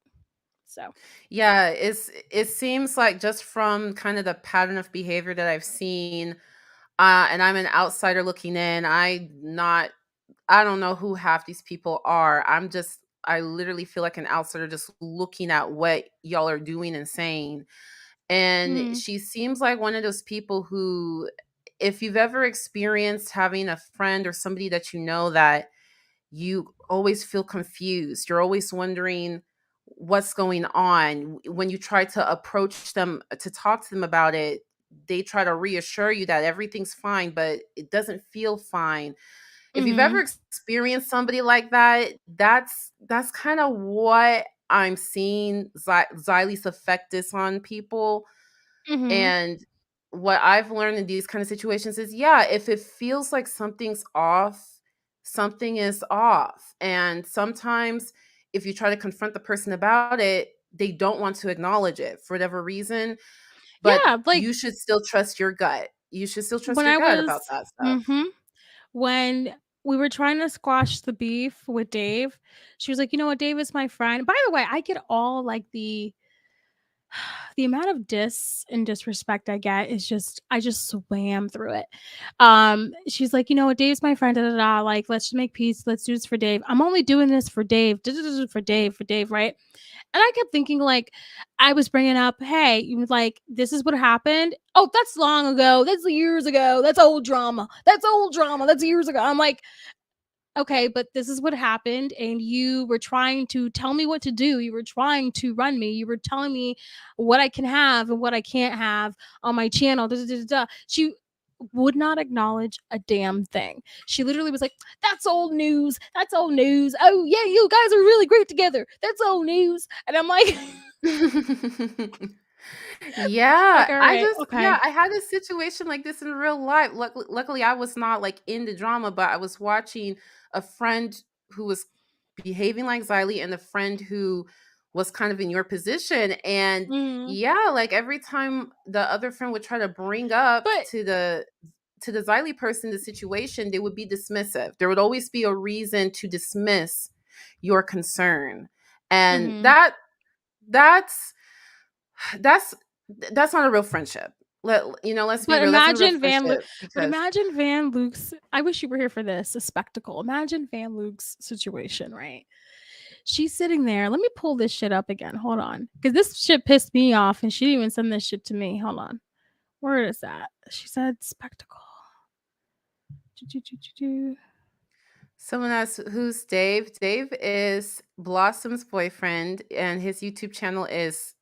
So, yeah, it seems like, just from kind of the pattern of behavior that I've seen, and I'm an outsider looking in. I don't know who half these people are. I literally feel like an outsider just looking at what y'all are doing and saying. And mm, she seems like one of those people who, if you've ever experienced having a friend or somebody that you know that you always feel confused, you're always wondering what's going on. When you try to approach them to talk to them about it, they try to reassure you that everything's fine, but it doesn't feel fine. If you've ever mm-hmm, experienced somebody like that, that's kind of what I'm seeing Xylie's effect is on people. mm-hmm. And what I've learned in these kind of situations is, yeah, if it feels like something's off, something is off. And sometimes if you try to confront the person about it, they don't want to acknowledge it for whatever reason, but Yeah, like you should still trust your gut. You should still trust when your I gut about was, that stuff. mm-hmm, when we were trying to squash the beef with Dave, she was like, you know what, Dave is my friend. By the way, I get all like the the amount of diss and disrespect I get is just, I just swam through it. She's like, you know what, Dave's my friend, da, da, da. Like, let's just make peace. Let's do this for Dave. I'm only doing this for Dave, da, da, da, da, for Dave, right? And I kept thinking, like, I was bringing up, hey, you was like, this is what happened. Oh, that's long ago. That's years ago. That's old drama. That's old drama. That's years ago. I'm like, okay, but this is what happened, and you were trying to tell me what to do. You were trying to run me. You were telling me what I can have and what I can't have on my channel. Da, da, da, da. She would not acknowledge a damn thing. She literally was like, that's old news. That's old news. Oh, yeah, you guys are really great together. That's old news. And I'm like, Yeah, like, all right, okay. I had a situation like this in real life. Luckily, I was not like in the drama, but I was watching a friend who was behaving like XYLIE and a friend who was kind of in your position. And Mhm. yeah, like every time the other friend would try to bring up But to the XYLIE person the situation, they would be dismissive. There would always be a reason to dismiss your concern, and mhm. that's that's that's not a real friendship. Let's be But real. That's not a real imagine friendship but because imagine Van Luke's, I wish you were here for this, a spectacle. Imagine Van Luke's situation, right? She's sitting there. Let me pull this shit up again. Hold on. Because this shit pissed me off and she didn't even send this shit to me. Hold on. Where is that? She said spectacle. Do. someone asks who's Dave. Dave is Blossom's boyfriend, and his YouTube channel is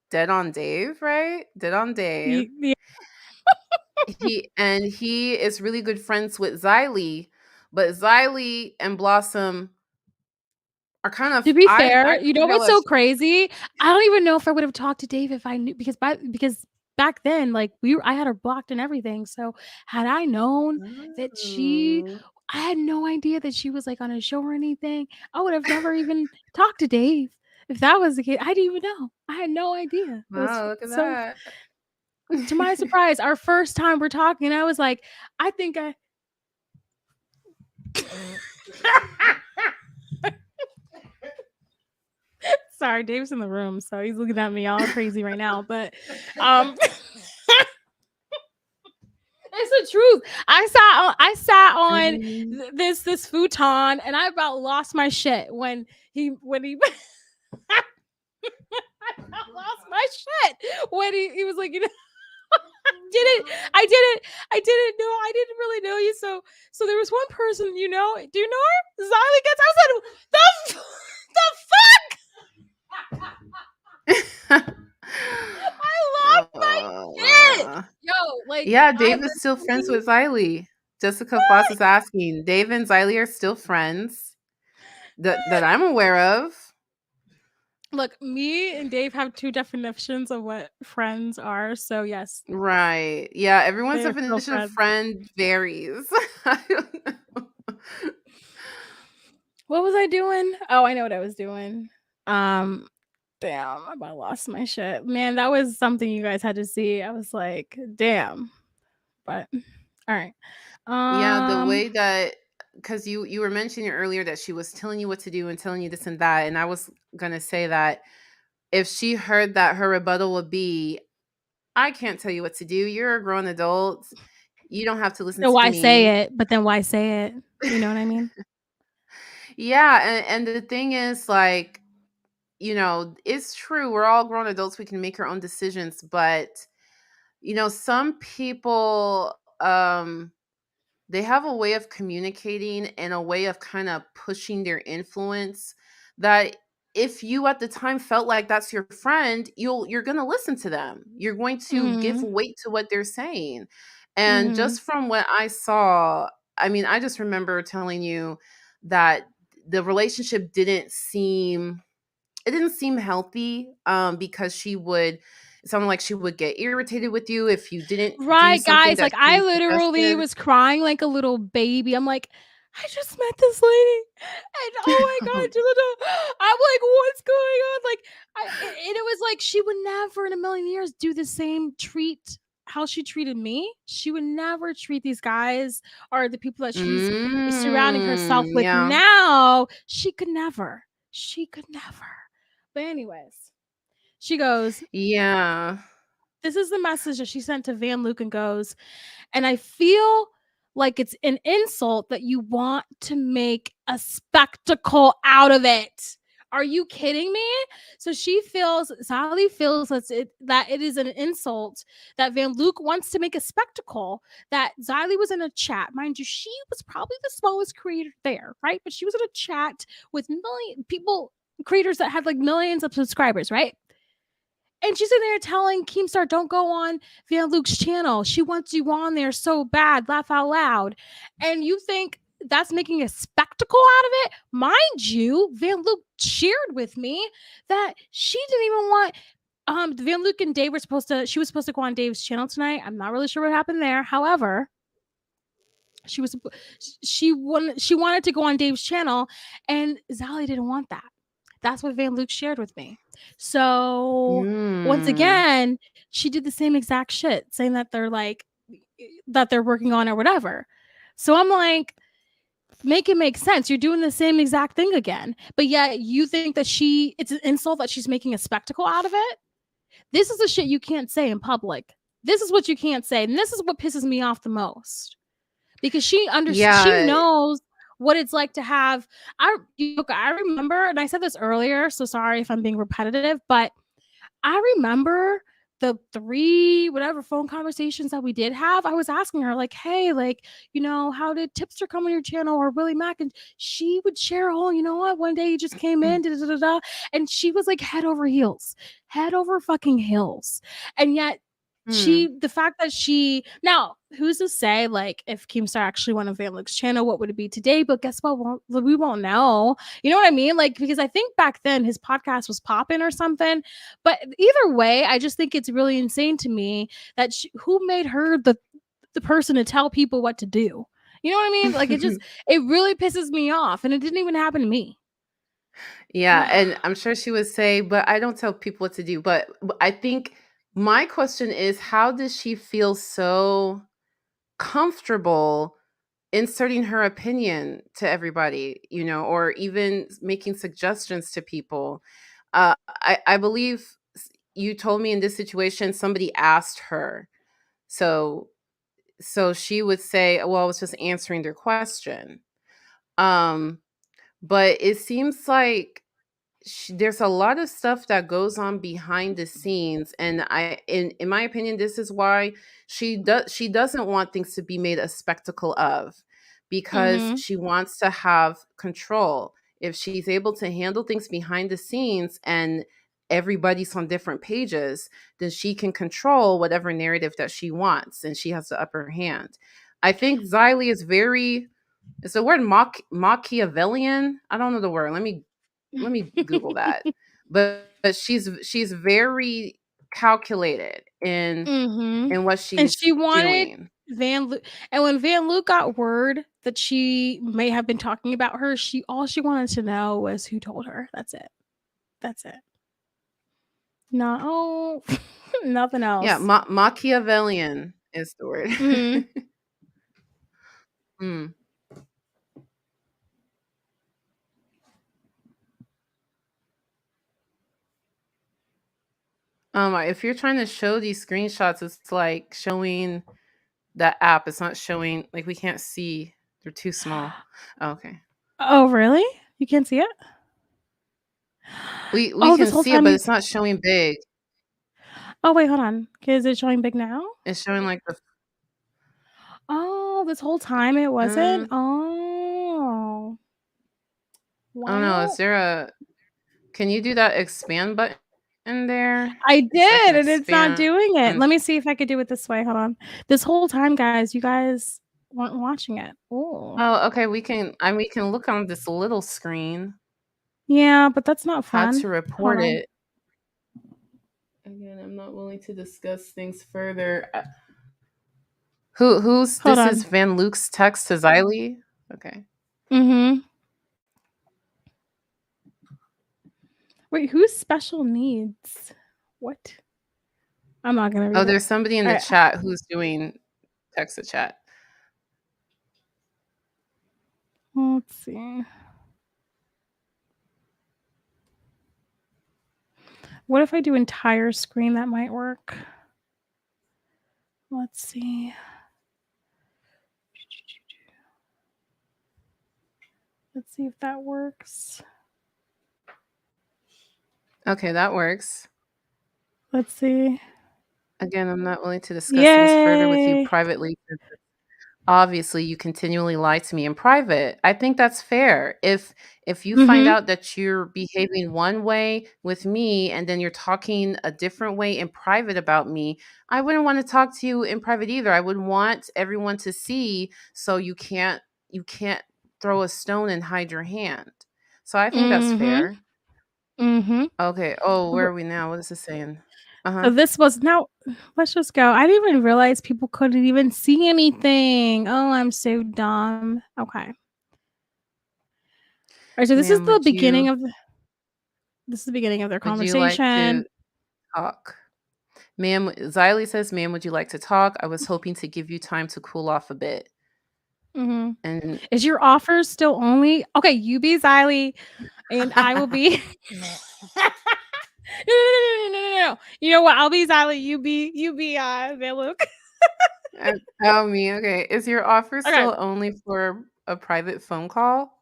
Dead on Dave, right? Dead on Dave. Yeah. He is really good friends with XYLIE, but XYLIE and Blossom are kind of To be I fair, you see know how what's as so crazy? I don't even know if I would have talked to Dave if I knew, because back then, like, I had her blocked and everything. So had I known that Oh. I had no idea that she was like on a show or anything. I would have never even talked to Dave if that was the case. I didn't even know. I had no idea. It was Wow, look at so, that. to my surprise, our first time we're talking, I was like, I think I. Sorry, Dave's in the room, so he's looking at me all crazy right now. But it's the truth. I sat on this futon, and I about lost my shit when he I about lost my shit when he was like, you know, I didn't know, I didn't really know you. So there was one person, you know, do you know her? XYLIE Gets. I was like, the fuck. I lost my shit. Yo, like, yeah, I Dave is still friends literally, with XYLIE. Jessica Foss is asking. Dave and XYLIE are still friends that I'm aware of. look, me and Dave have two definitions of what friends are. So yes, Right. Yeah, everyone's they are still definition of friends. friend varies. I don't know. What was I doing? Oh, I know what I was doing. Damn, I about lost my shit. Man, that was something you guys had to see. I was like, damn. But all right. Yeah, the way that because you were mentioning earlier that she was telling you what to do and telling you this and that, and I was gonna say that if she heard that her rebuttal would be, I can't tell you what to do. You're a grown adult. You don't have to listen so to why me. say it? But then why say it? You know what I mean? Yeah, and the thing is, like, it's true. We're all grown adults. We can make our own decisions, but some people they have a way of communicating and a way of kind of pushing their influence that if you at the time felt like that's your friend, you're going to listen to them. You're going to give Mm-hmm. weight to what they're saying. And Mm-hmm. just from what I saw, I mean, I just remember telling you that the relationship didn't seem healthy because it sounded like she would get irritated with you if you didn't do Right, something guys. that Like, I she literally suggested. was crying like a little baby. I'm like, I just met this lady, and oh my god, I'm like, what's going on? Like, and it was like she would never in a million years do the same treat how she treated me. She would never treat these guys or the people that she's surrounding herself with Yeah. now. She could never. She could never. But anyways. She goes, Yeah. this is the message that she sent to Van Luke and goes, and I feel like it's an insult that you want to make a spectacle out of it. Are you kidding me? So Sally feels that it is an insult that Van Luke wants to make a spectacle, that Xylie was in a chat. Mind you, she was probably the smallest creator there, right? But she was in a chat with million people, creators that had like millions of subscribers, right? And she's in there telling Keemstar, don't go on Van Luke's channel. She wants you on there so bad, laugh out loud. And you think that's making a spectacle out of it? Mind you, Van Luke shared with me that she didn't even want Van Luke and Dave she was supposed to go on Dave's channel tonight. I'm not really sure what happened there. However, she wanted to go on Dave's channel, and Xylie didn't want that. That's what Van Luke shared with me. So once again, she did the same exact shit, saying that they're working on or whatever. So I'm like, make it make sense. You're doing the same exact thing again, but yet you think that it's an insult that she's making a spectacle out of it. This is the shit you can't say in public. This is what you can't say, and this is what pisses me off the most, because she knows what it's like to have. I remember, and I said this earlier, so sorry if I'm being repetitive, but I remember the 3 whatever phone conversations that we did have. I was asking her like, hey, like, how did Tipster come on your channel, or Willie Mack? And she would share, oh, you know what, one day he just came in, and she was like head over fucking heels. And yet the fact that now, who's to say, like, if Keemstar actually went on Van Luke's channel, what would it be today? But guess what? We won't know. You know what I mean? Like, because I think back then his podcast was popping or something. But either way, I just think it's really insane to me that who made her the person to tell people what to do? You know what I mean? Like, it really pisses me off, and it didn't even happen to me. Yeah, and I'm sure she would say, but I don't tell people what to do. But I think my question is, how does she feel so comfortable inserting her opinion to everybody, or even making suggestions to people? I believe you told me in this situation, somebody asked her. So she would say, well, I was just answering their question. But it seems like there's a lot of stuff that goes on behind the scenes, and in my opinion, this is why she doesn't want things to be made a spectacle of, because she wants to have control. If she's able to handle things behind the scenes and everybody's on different pages, then she can control whatever narrative that she wants, and she has the upper hand. I think Xylie is it's the word Machiavellian. I don't know the word. Let me Google that. But she's very calculated in what she's she wanted doing. Van Luke, and when Van Luke got word that she may have been talking about her, all she wanted to know was who told her. That's it. No, nothing else. Yeah, Machiavellian is the word. If you're trying to show these screenshots, it's like showing the app. It's not showing, like, we can't see. They're too small. Oh, okay. Oh, really? You can't see it? We can see it, but it's not showing big. Oh, wait, hold on. Is it showing big now? It's showing like the. Oh, this whole time it wasn't? Oh. I don't know. Is there can you do that expand button there? I did, and it's not doing it. Let me see if I could do it this way. Hold on. This whole time, guys, you guys weren't watching it. Oh, okay. We can look on this little screen. Yeah, but that's not fun. How to report it. Again, I'm not willing to discuss things further. This is Van Luke's text to Xylie? Okay. Wait, who's special needs? What? I'm not gonna read it. There's somebody in the chat who's doing text to chat. Let's see. What if I do entire screen? That might work. Let's see. Let's see if that works. Okay, that works. Let's see. Again, I'm not willing to discuss things further with you Yay! privately. Obviously, you continually lie to me in private. I think that's fair. If you find Mhm. out that you're behaving one way with me and then you're talking a different way in private about me, I wouldn't want to talk to you in private either. I would want everyone to see, so you can't throw a stone and hide your hand. So I think that's Mhm. fair. Mhm. Okay. Oh, where R- are we now? What is this saying? So Uh-huh. this was now. Let's just go. I didn't even realize people couldn't even see anything. Oh, I'm so dumb. Okay. All right. So this is Ma'am, the beginning of their would you like to conversation. talk? Ma'am, XYLIE says, "Ma'am, would you like to talk? I was hoping to give you time to cool off a bit." Mhm. And Is your offer still only okay? You be XYLIE, and I will be. No. You know what? I'll be XYLIE. You be Luke. oh, me, okay. Is your offer Okay. still only for a private phone call?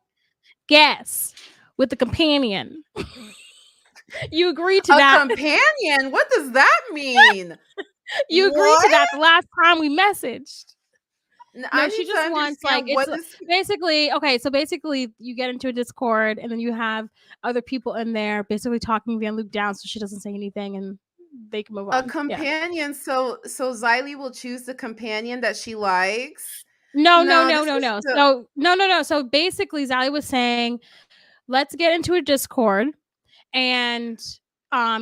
Guess with the companion. You agreed to A that. companion? What does that mean? You agreed to What? that the last time we messaged. I No, she need to just wants like understand it's what this. basically okay. So basically, you get into a Discord, and then you have other people in there, basically talking Van Luke down, so she doesn't say anything, and they can move A on. Yeah. companion. So XYLIE will choose the companion that she likes. No. No, this is the So no. So basically, XYLIE was saying, let's get into a Discord, and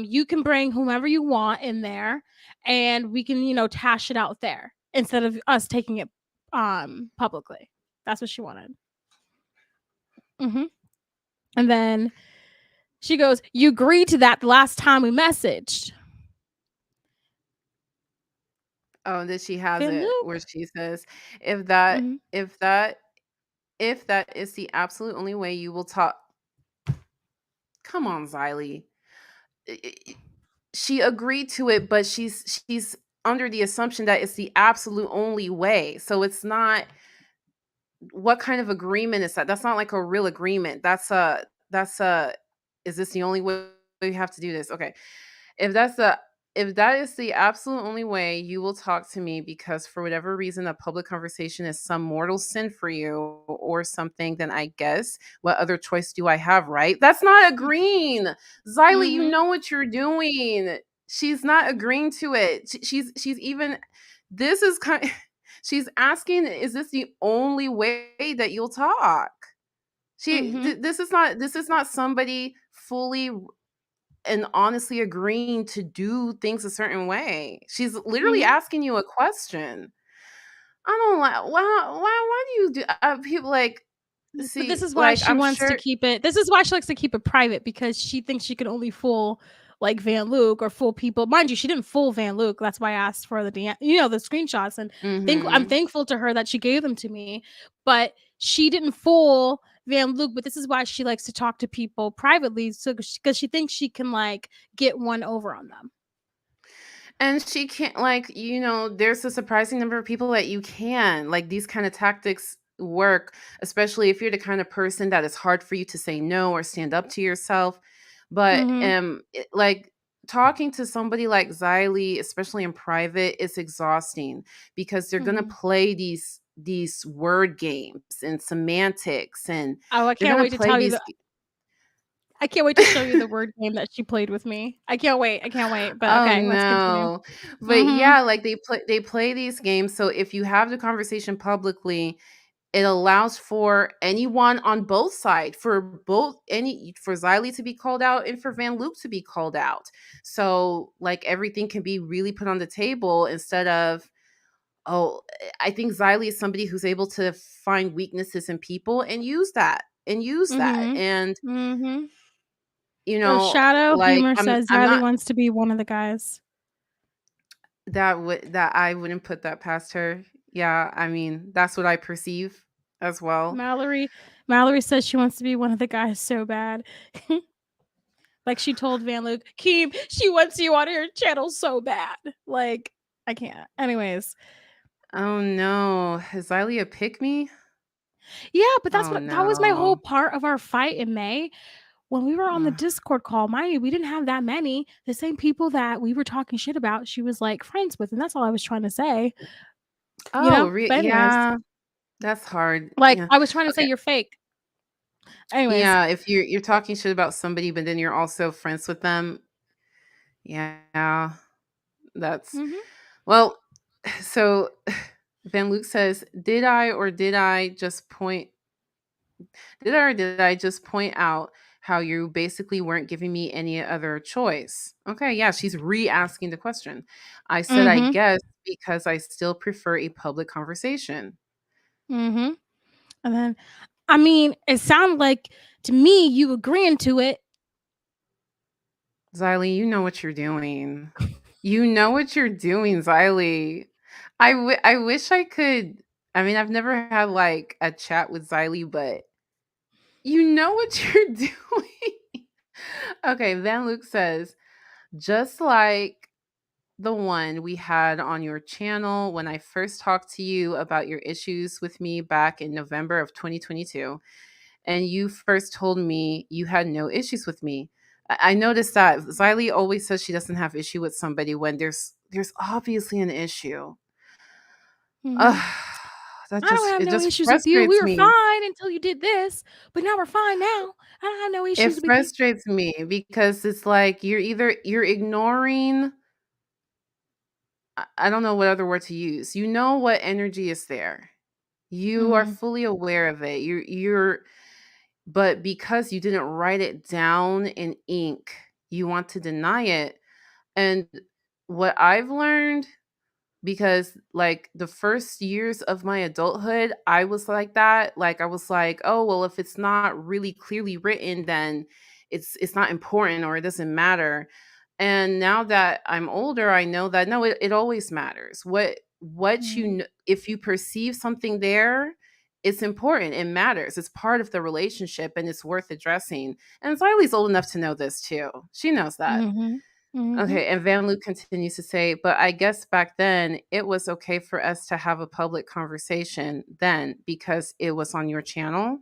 you can bring whomever you want in there, and we can tash it out there instead of us taking it publicly. That's what she wanted. Hmm. And then she goes, you agreed to that the last time we messaged. Oh, that she has Van it where Luke. she says, if that Hmm. if that if that is the absolute only way you will talk. Come on, XYLIE. She agreed to it, but she's under the assumption that it's the absolute only way. So it's not. What kind of agreement is that? That's not like a real agreement. That's a is this the only way we have to do this? Okay. If that's the if that is the absolute only way you will talk to me because for whatever reason a public conversation is some mortal sin for you or something, then I guess what other choice do I have, right? That's not agreeing. XYLIE, you Hmm. know what you're doing. She's not agreeing to it. She's even this is kind she's asking, is this the only way that you'll talk? Hmm. This is not somebody fully and honestly agreeing to do things a certain way. She's literally Hmm. asking you a question. I don't like why do you do people like But this see is why like she I'm wants to sure keep it. This is why she likes to keep it private because she thinks she can only fool like Van Luke or fool people. Mind you, she didn't fool Van Luke. That's why I asked for the the screenshots, and I'm mhm. thankful to her that she gave them to me. But she didn't fool Van Luke. But this is why she likes to talk to people privately, so because she thinks she can like get one over on them. And she can't like, there's a surprising number of people that you can. Like these kind of tactics work, especially if you're the kind of person that it's hard for you to say no or stand up to yourself. But Mm-hmm. like talking to somebody like XYLIE, especially in private, is exhausting because they're gonna Mm-hmm. play these word games and semantics and Oh, they're gonna play these I can't wait to show you the word game that she played with me. I can't wait. I can't wait. But Oh okay, let's continue. no. But Mm-hmm. yeah, like they play these games. So if you have the conversation publicly, it allows for anyone on both sides, for XYLIE to be called out and for Van Loop to be called out. So like everything can be really put on the table instead of I think XYLIE is somebody who's able to find weaknesses in people and use that and use that. Mm-hmm. And Mm-hmm. you So know, Shadow like Humor I'm says I'm Riley not wants to be one of the guys. that I wouldn't put that past her. Yeah, I mean, that's what I perceive as well. Mallory says she wants to be one of the guys so bad. Like she told Van Luke, Keem, she wants you on her channel so bad. Like, I can't. Anyways. Oh no. Is XYLIE a pick me? Yeah, but that's Oh that was my whole no. part of our fight in May. When we were on the Ugh. Discord call, mind you, we didn't have that many. The same people that we were talking shit about, she was like friends with, and that's all I was trying to say. You Oh, know? But anyways, yeah. That's hard. like Yeah. I was trying to say Okay. you're fake. Anyways. Yeah, if you're talking shit about somebody, but then you're also friends with them, yeah, that's Mm-hmm. well. So Van Luke says, "Did I or did I just point? Did I or did I just point out how you basically weren't giving me any other choice?" Okay, yeah, she's re-asking the question. I said, "I Mm-hmm. guess because I still prefer a public conversation." Mm-hmm. And then I mean, it sounded like to me you agreeing to it. XYLIE, you know what you're doing. You know what you're doing, XYLIE. I wish I could. I mean, I've never had like a chat with XYLIE, but you know what you're doing. Okay, Van Luke says, just like the one we had on your channel when I first talked to you about your issues with me back in November of 2022. And you first told me you had no issues with me. I noticed that XYLIE always says she doesn't have issue with somebody when there's obviously an issue. Mm-hmm. Ugh, that I don't just have it no just issues with you. We frustrates were me. fine until you did this, but now we're fine now. I don't have no It issues with you. frustrates me because it's like you're ignoring. I don't know what other word to use. You know what energy is there. You are Mm-hmm. fully aware of it. You're but because you didn't write it down in ink, you want to deny it. And what I've learned, because like the first years of my adulthood, I was like that. Like I was like, oh well, if it's not really clearly written, then it's not important or it doesn't matter. And now that I'm older, I know that no, it always matters. What Mm-hmm. if you perceive something there, it's important. It matters. It's part of the relationship and it's worth addressing. And Xylie's old enough to know this too. She knows that. Mm-hmm. Mm-hmm. Okay, and Van Luke continues to say, but I guess back then it was okay for us to have a public conversation then because it was on your channel.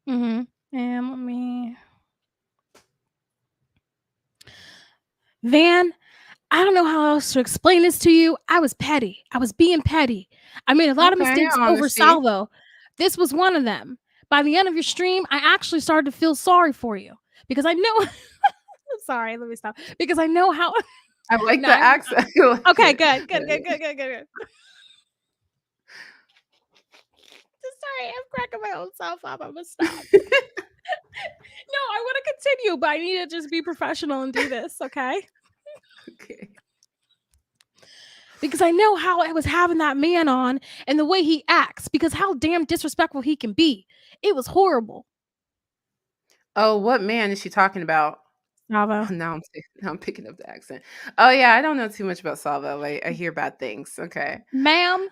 Mm-hmm. And let me Van, I don't know how else to explain this to you. I was petty. I was being petty. I made a lot of Okay, mistakes over honesty. Salvo. This was one of them. By the end of your stream, I actually started to feel sorry for you because I know. Sorry, let me stop. Because I know how. I like No, the accent. I like okay, it. good. Sorry, I'm cracking my own self up. I'm gonna stop. No, I want to continue, but I need to just be professional and do this, okay? Okay. Because I know how I was having that man on and the way he acts, because how damn disrespectful he can be. It was horrible. Oh, what man is she talking about? Salvo. Now I'm picking up the accent. Oh yeah, I don't know too much about Salvo. I hear bad things. Okay. Ma'am,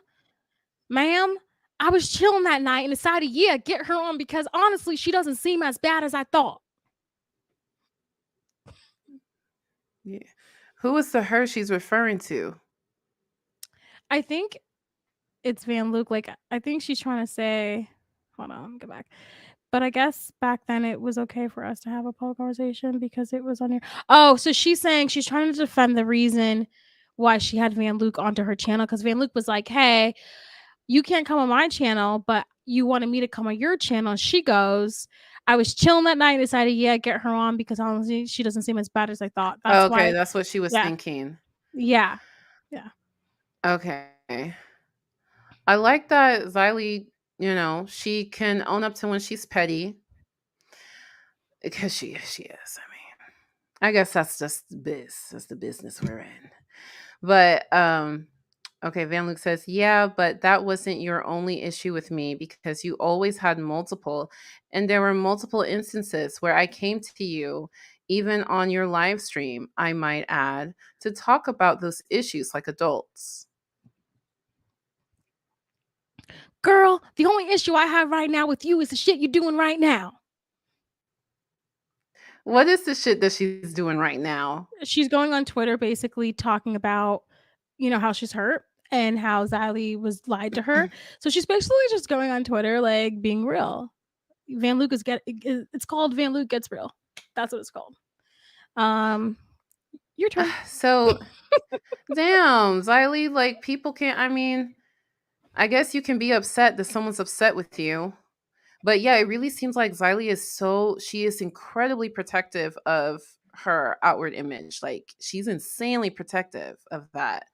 I was chilling that night and decided, yeah, get her on because honestly, she doesn't seem as bad as I thought. Yeah. Who is the her she's referring to? I think it's Van Luke. Like, I think she's trying to say, hold on, go back. But I guess back then it was okay for us to have a public conversation because it was on your. Oh, so she's saying she's trying to defend the reason why she had Van Luke onto her channel because Van Luke was like, hey, you can't come on my channel, but you wanted me to come on your channel. And she goes, I was chilling that night and decided, yeah, get her on because honestly, she doesn't seem as bad as I thought. That's Oh, okay, why. that's what she was Yeah. thinking. Yeah. Okay. I like that XYLIE, she can own up to when she's petty. Because she is. I mean, I guess that's just that's the business we're in. But okay, Van Luke says, yeah, but that wasn't your only issue with me because you always had multiple. And there were multiple instances where I came to you, even on your live stream, I might add, to talk about those issues like adults. Girl, the only issue I have right now with you is the shit you're doing right now. What is the shit that she's doing right now? She's going on Twitter basically talking about, how she's hurt and how XYLIE was lied to her. So she's basically just going on Twitter, like, being real. It's called Van Luke Gets Real. That's what it's called. Your turn. So, damn, XYLIE, like, people can't, I guess you can be upset that someone's upset with you. But yeah, it really seems like XYLIE she is incredibly protective of her outward image. Like, she's insanely protective of that.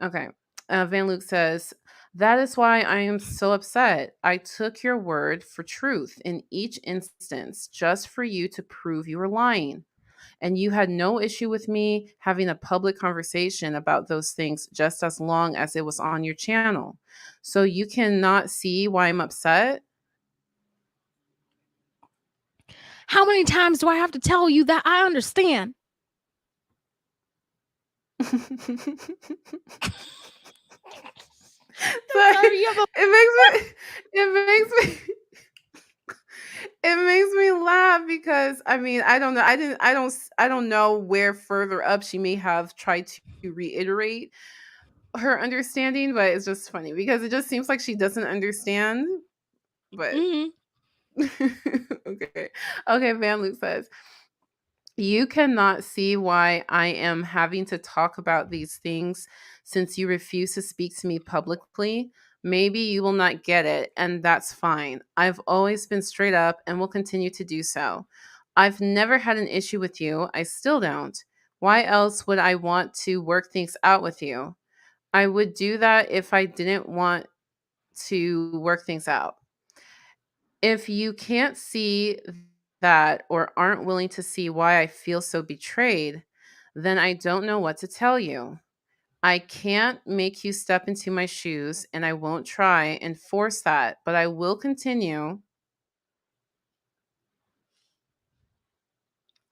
Okay. Van Luke says, that is why I am so upset. I took your word for truth in each instance just for you to prove you were lying. And you had no issue with me having a public conversation about those things just as long as it was on your channel. So you cannot see why I'm upset? How many times do I have to tell you that I understand? Sorry, it makes me laugh because I don't know. I don't know where further up she may have tried to reiterate her understanding, but it's just funny because it just seems like she doesn't understand. But okay. Van Luke says, you cannot see why I am having to talk about these things since you refuse to speak to me publicly. Maybe you will not get it, and that's fine. I've always been straight up and will continue to do so. I've never had an issue with you. I still don't. Why else would I want to work things out with you? I would do that if I didn't want to work things out. If you can't see that or aren't willing to see why I feel so betrayed, then I don't know what to tell you. I can't make you step into my shoes, and I won't try and force that, but I will continue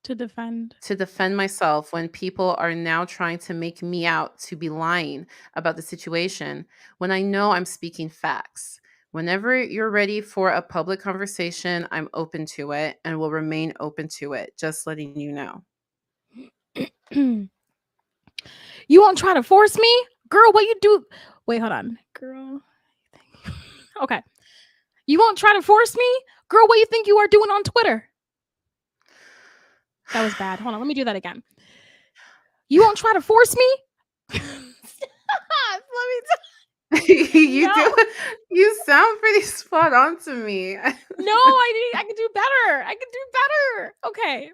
to defend myself when people are now trying to make me out to be lying about the situation when I know I'm speaking facts. Whenever you're ready for a public conversation, I'm open to it and will remain open to it. Just letting you know. You won't try to force me? Girl, what you do? Wait, hold on. Girl. Okay. You won't try to force me? Girl, what you think you are doing on Twitter? That was bad. Hold on, let me do that again. You won't try to force me? You sound pretty spot on to me. No, I can do better. Okay.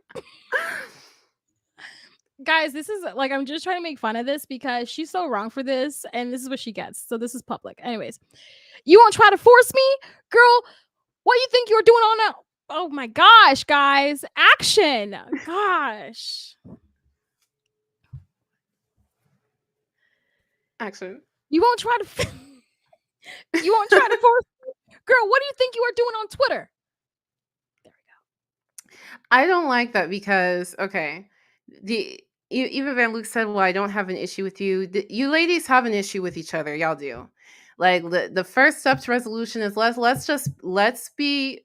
Guys, this is like, I'm just trying to make fun of this because she's so wrong for this, and this is what she gets. So this is public. Anyways, you won't try to force me? Girl, what do you think you're doing on that? Oh my gosh, guys. Action. Gosh. Action. You won't try to force me? Girl, what do you think you are doing on Twitter? There we go. I don't like that because, okay, even Van Luke said, well, I don't have an issue with you. You ladies have an issue with each other. Y'all do. Like, the first step to resolution is let's be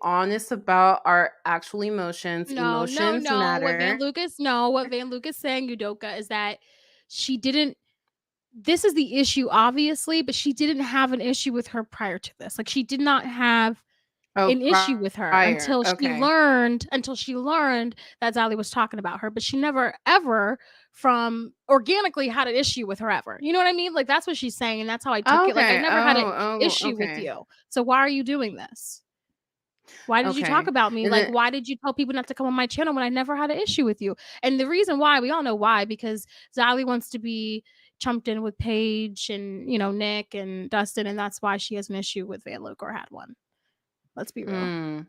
honest about our actual emotions. Emotions matter. What Van Luke is saying, Udoka, is that she didn't. This is the issue, obviously, but she didn't have an issue with her prior to this. Like, she did not have an issue with her until she learned that XYLIE was talking about her, but she never ever from organically had an issue with her ever. You know what I mean? Like, that's what she's saying, and that's how I took it. Like, I never had an issue with you. So why are you doing this? Why did you talk about me? Like, why did you tell people not to come on my channel when I never had an issue with you? And the reason why, we all know why, because XYLIE wants to be chumped in with Paige and, Nick and Dustin, and that's why she has an issue with Van Luke, or had one. Let's be real. And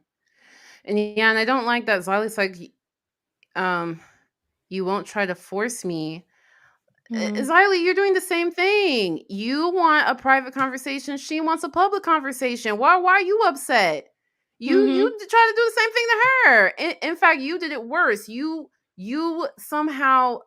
I don't like that XYLIE's like, you won't try to force me. XYLIE, you're doing the same thing. You want a private conversation. She wants a public conversation. Why are you upset? You try to do the same thing to her. In fact, you did it worse. You somehow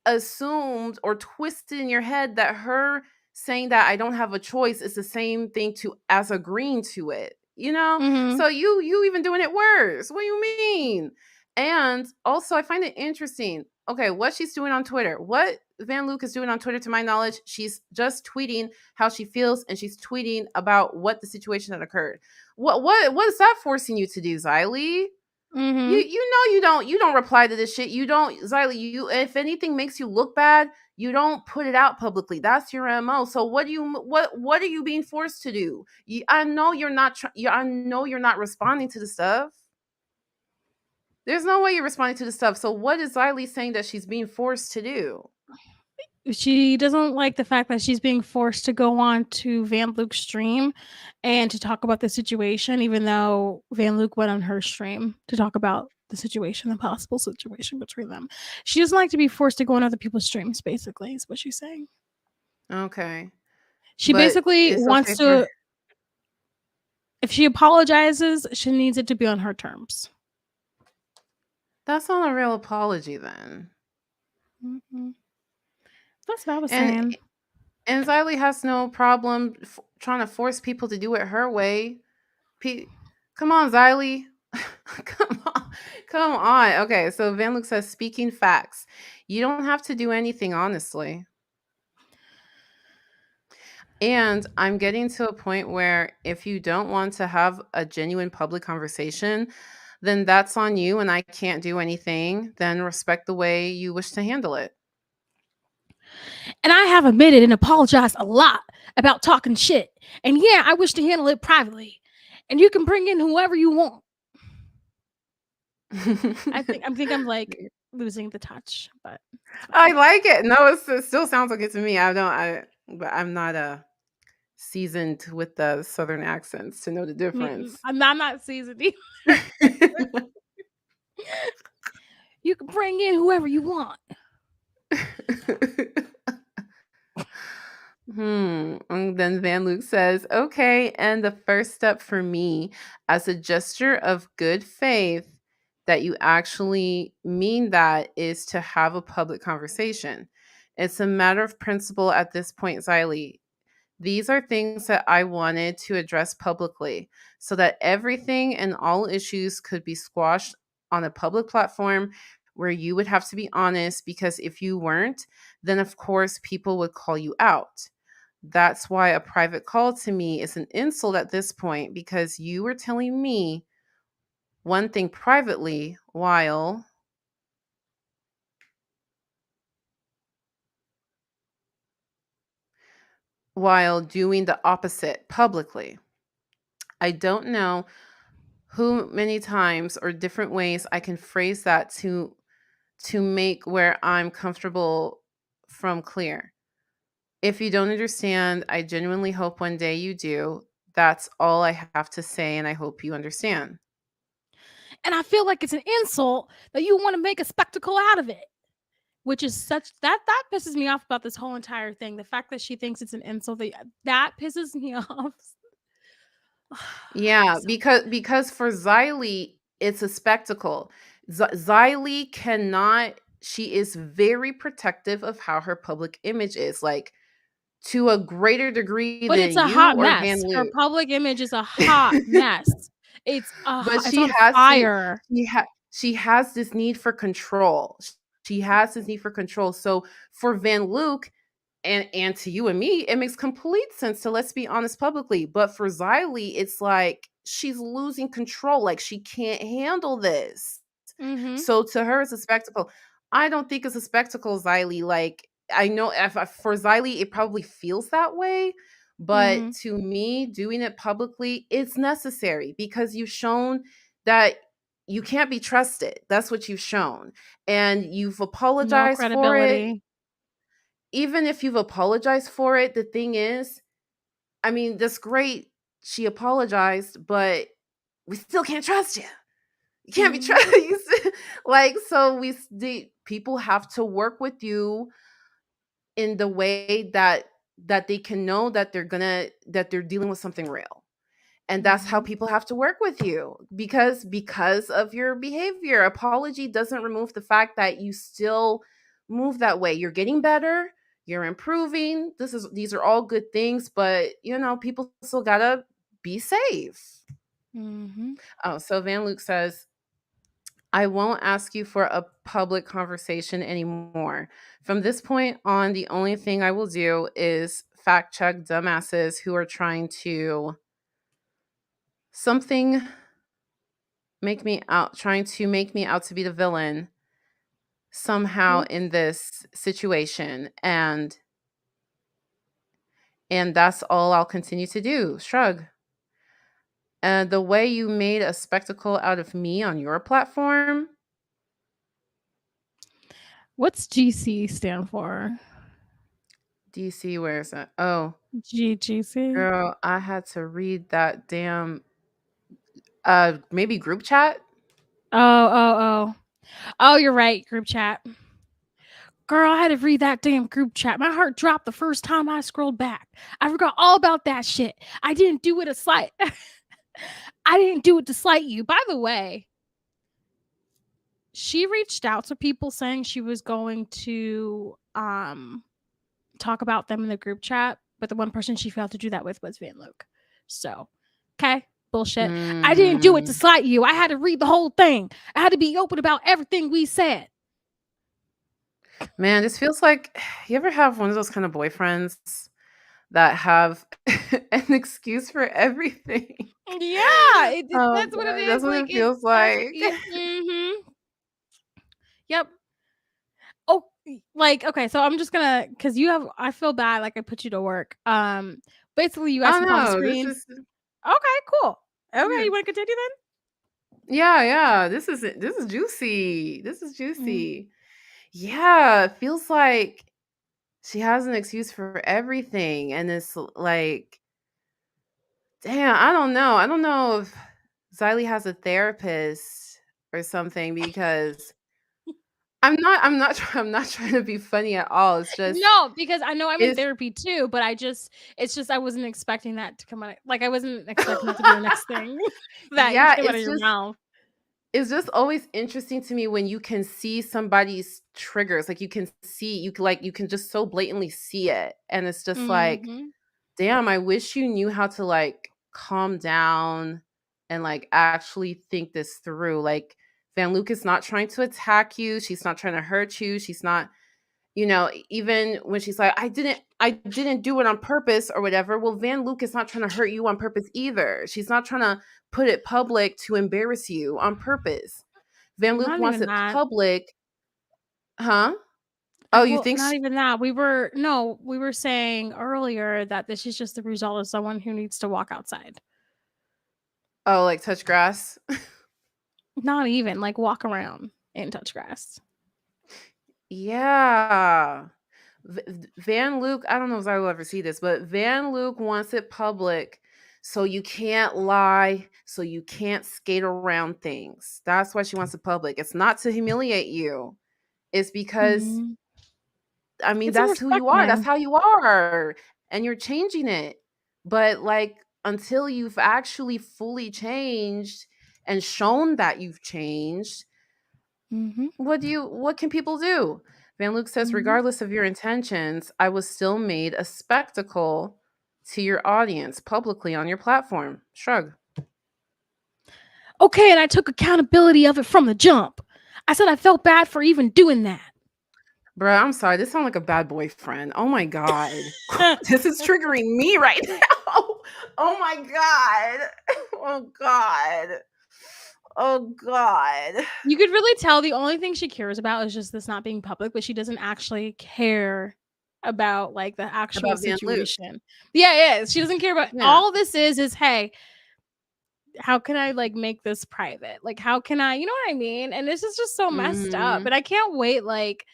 assumed or twisted in your head that her saying that I don't have a choice is the same thing as agreeing to it. you know? Mhm. So you even doing it worse. What do you mean? And also I find it interesting. Okay, what she's doing on Twitter. What Van Luke is doing on Twitter, to my knowledge, she's just tweeting how she feels, and she's tweeting about what the situation that occurred. What is that forcing you to do, XYLIE? Mhm. You don't reply to this shit. You don't, XYLIE, you, if anything makes you look bad, you don't put it out publicly. That's your MO. So what are you being forced to do? I know you're not I know you're not responding to the stuff. There's no way you're responding to the stuff. So what is XYLIE saying that she's being forced to do? She doesn't like the fact that she's being forced to go on to Van Luke's stream and to talk about the situation, even though Van Luke went on her stream to talk about the situation, the possible situation between them. She doesn't like to be forced to go on other people's streams, basically, is what she's saying. Okay. She But basically it's wants okay for to, if she apologizes, she needs it to be on her terms. That's not a real apology then. Mhm. That's what I was And saying. and XYLIE has no problem trying to force people to do it her way. Come on, XYLIE. Come on. Come on. Okay, so Van Luke says, speaking facts. You don't have to do anything, honestly. And I'm getting to a point where if you don't want to have a genuine public conversation, then that's on you and I can't do anything. Then respect the way you wish to handle it. And I have admitted and apologized a lot about talking shit. And yeah, I wish to handle it privately. And you can bring in whoever you want. I think I'm like losing the touch, but I like it. No, it still sounds like it to me. But I'm not seasoned with the Southern accents to know the difference. I'm not seasoned either. You can bring in whoever you want. And then Van Luke says, okay, and the first step for me as a gesture of good faith that you actually mean that is to have a public conversation. It's a matter of principle at this point, XYLIE. These are things that I wanted to address publicly so that everything and all issues could be squashed on a public platform where you would have to be honest, because if you weren't, then of course people would call you out. That's why a private call to me is an insult at this point, because you were telling me one thing privately while doing the opposite publicly. I don't know who many times or different ways I can phrase that to make where I'm comfortable from clear. If you don't understand, I genuinely hope one day you do. That's all I have to say, and I hope you understand. And I feel like it's an insult that you want to make a spectacle out of it. Which is that pisses me off about this whole entire thing. The fact that she thinks it's an insult, that pisses me off. Yeah, because for XYLIE, it's a spectacle. XYLIE cannot. She is very protective of how her public image is, like to a greater degree But than it's a you hot or mess. Van Her Luke. public image is a hot mess. It's But it's she on has fire. she has this need for control. She has this need for control. So for Van Luke and to you and me, it makes complete sense to let's be honest publicly. But for XYLIE, it's like she's losing control. Like she can't handle this. Mm-hmm. So to her, it's a spectacle. I don't think it's a spectacle, XYLIE. Like I know for XYLIE, it probably feels that way. But to me, doing it publicly, it's necessary because you've shown that you can't be trusted. That's what you've shown. And you've No apologized for it. credibility. Even if you've apologized for it, the thing is, I mean, that's great. She apologized, but we still can't trust you. You can't be trusted. Like, so people have to work with you in the way that they can know that they're dealing with something real. And that's how people have to work with you because of your behavior. Apology doesn't remove the fact that you still move that way. You're getting better, you're improving. These are all good things, but people still gotta be safe. Mm-hmm. Oh, so Van Luke says, I won't ask you for a public conversation anymore. From this point on, the only thing I will do is fact check dumbasses who are trying to something trying to make me out to be the villain somehow in this situation. And that's all I'll continue to do. Shrug. And the way you made a spectacle out of me on your platform. What's GC stand for? DC, where is that? Oh, GGC. girl, I had to read that damn maybe group chat. Oh, you're right. Group chat. Girl, I had to read that damn group chat. My heart dropped the first time I scrolled back. I forgot all about that shit. I didn't do it to slight. I didn't do it to slight you. By the way, she reached out to people saying she was going to talk about them in the group chat, but the one person she failed to do that with was Van Luke. So, okay, bullshit. I didn't do it to slight you. I had to read the whole thing. I had to be open about everything we said. Man, this feels like, you ever have one of those kind of boyfriends that have an excuse for everything? Yeah, Oh, that's what it God, is. that's what Like it feels like. Yep. Oh, like okay. So I'm just gonna because I feel bad. Like I put you to work. Basically, you guys Oh can pause the no, screen. this is Okay, cool. Okay, yeah. you want to continue then? Yeah, this is juicy. This is juicy. Yeah, it feels like she has an excuse for everything, and it's like, damn, I don't know. I don't know if XYLIE has a therapist or something, because I'm not trying to be funny at all. It's just No, because I know I'm in it's therapy too, but it's just I wasn't expecting that to come out. Like I wasn't expecting that to be the next thing that yeah, came out of your mouth. it's just always interesting to me when you can see somebody's triggers. Like, you can just so blatantly see it, and it's just like, Mm-hmm. damn, I wish you knew how to like calm down and like actually think this through. Like, Van Luke is not trying to attack you. She's not trying to hurt you. She's not, even when she's like, I didn't do it on purpose or whatever. Well, Van Luke is not trying to hurt you on purpose either. She's not trying to put it public to embarrass you on purpose. Van Luke Not wants even it that. public. Huh? Oh, you Well, think not even that. We were saying earlier that this is just the result of someone who needs to walk outside. oh, like touch grass? Not even like walk around and touch grass. Yeah. Van Luke, I don't know if I will ever see this, but Van Luke wants it public so you can't lie, so you can't skate around things. That's why she wants it public. It's not to humiliate you. It's because, Mhm. I mean, It's a that's who respect you are. That's thing. how you are. And you're changing it. But like, until you've actually fully changed and shown that you've changed, Mhm. what can people do? Van Luke says, Mhm. regardless of your intentions, I was still made a spectacle to your audience publicly on your platform. Shrug. Okay, and I took accountability of it from the jump. I said I felt bad for even doing that. Bruh, I'm sorry. This sounds like a bad boyfriend. Oh my God. This is triggering me right now. Oh my God. Oh God. Oh God. You could really tell the only thing she cares about is just this not being public, but she doesn't actually care about like the actual About Van Luke. situation. Yeah, she doesn't care about Yeah. all this is hey, how can I like make this private? Like how can I, you know what I mean? And this is just so messed up. Mhm. And I can't wait like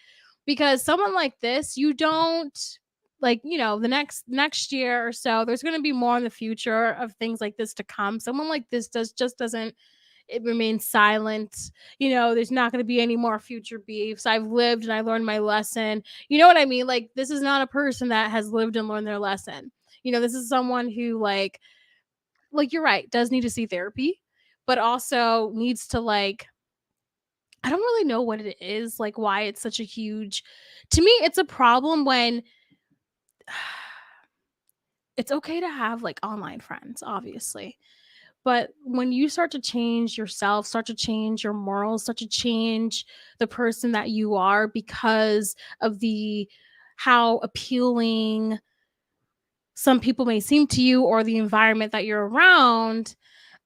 because someone like this, you don't like, the next year or so, there's going to be more in the future of things like this to come. Someone like this doesn't it remains silent. There's not going to be any more future beefs. I've lived and I learned my lesson. You know what I mean? Like this is not a person that has lived and learned their lesson. This is someone who like you're right, does need to see therapy, but also needs to like I don't really know what it is, like why it's such a huge to me it's a problem when it's okay to have like online friends, obviously. But when you start to change yourself, start to change your morals, start to change the person that you are because of how appealing some people may seem to you or the environment that you're around,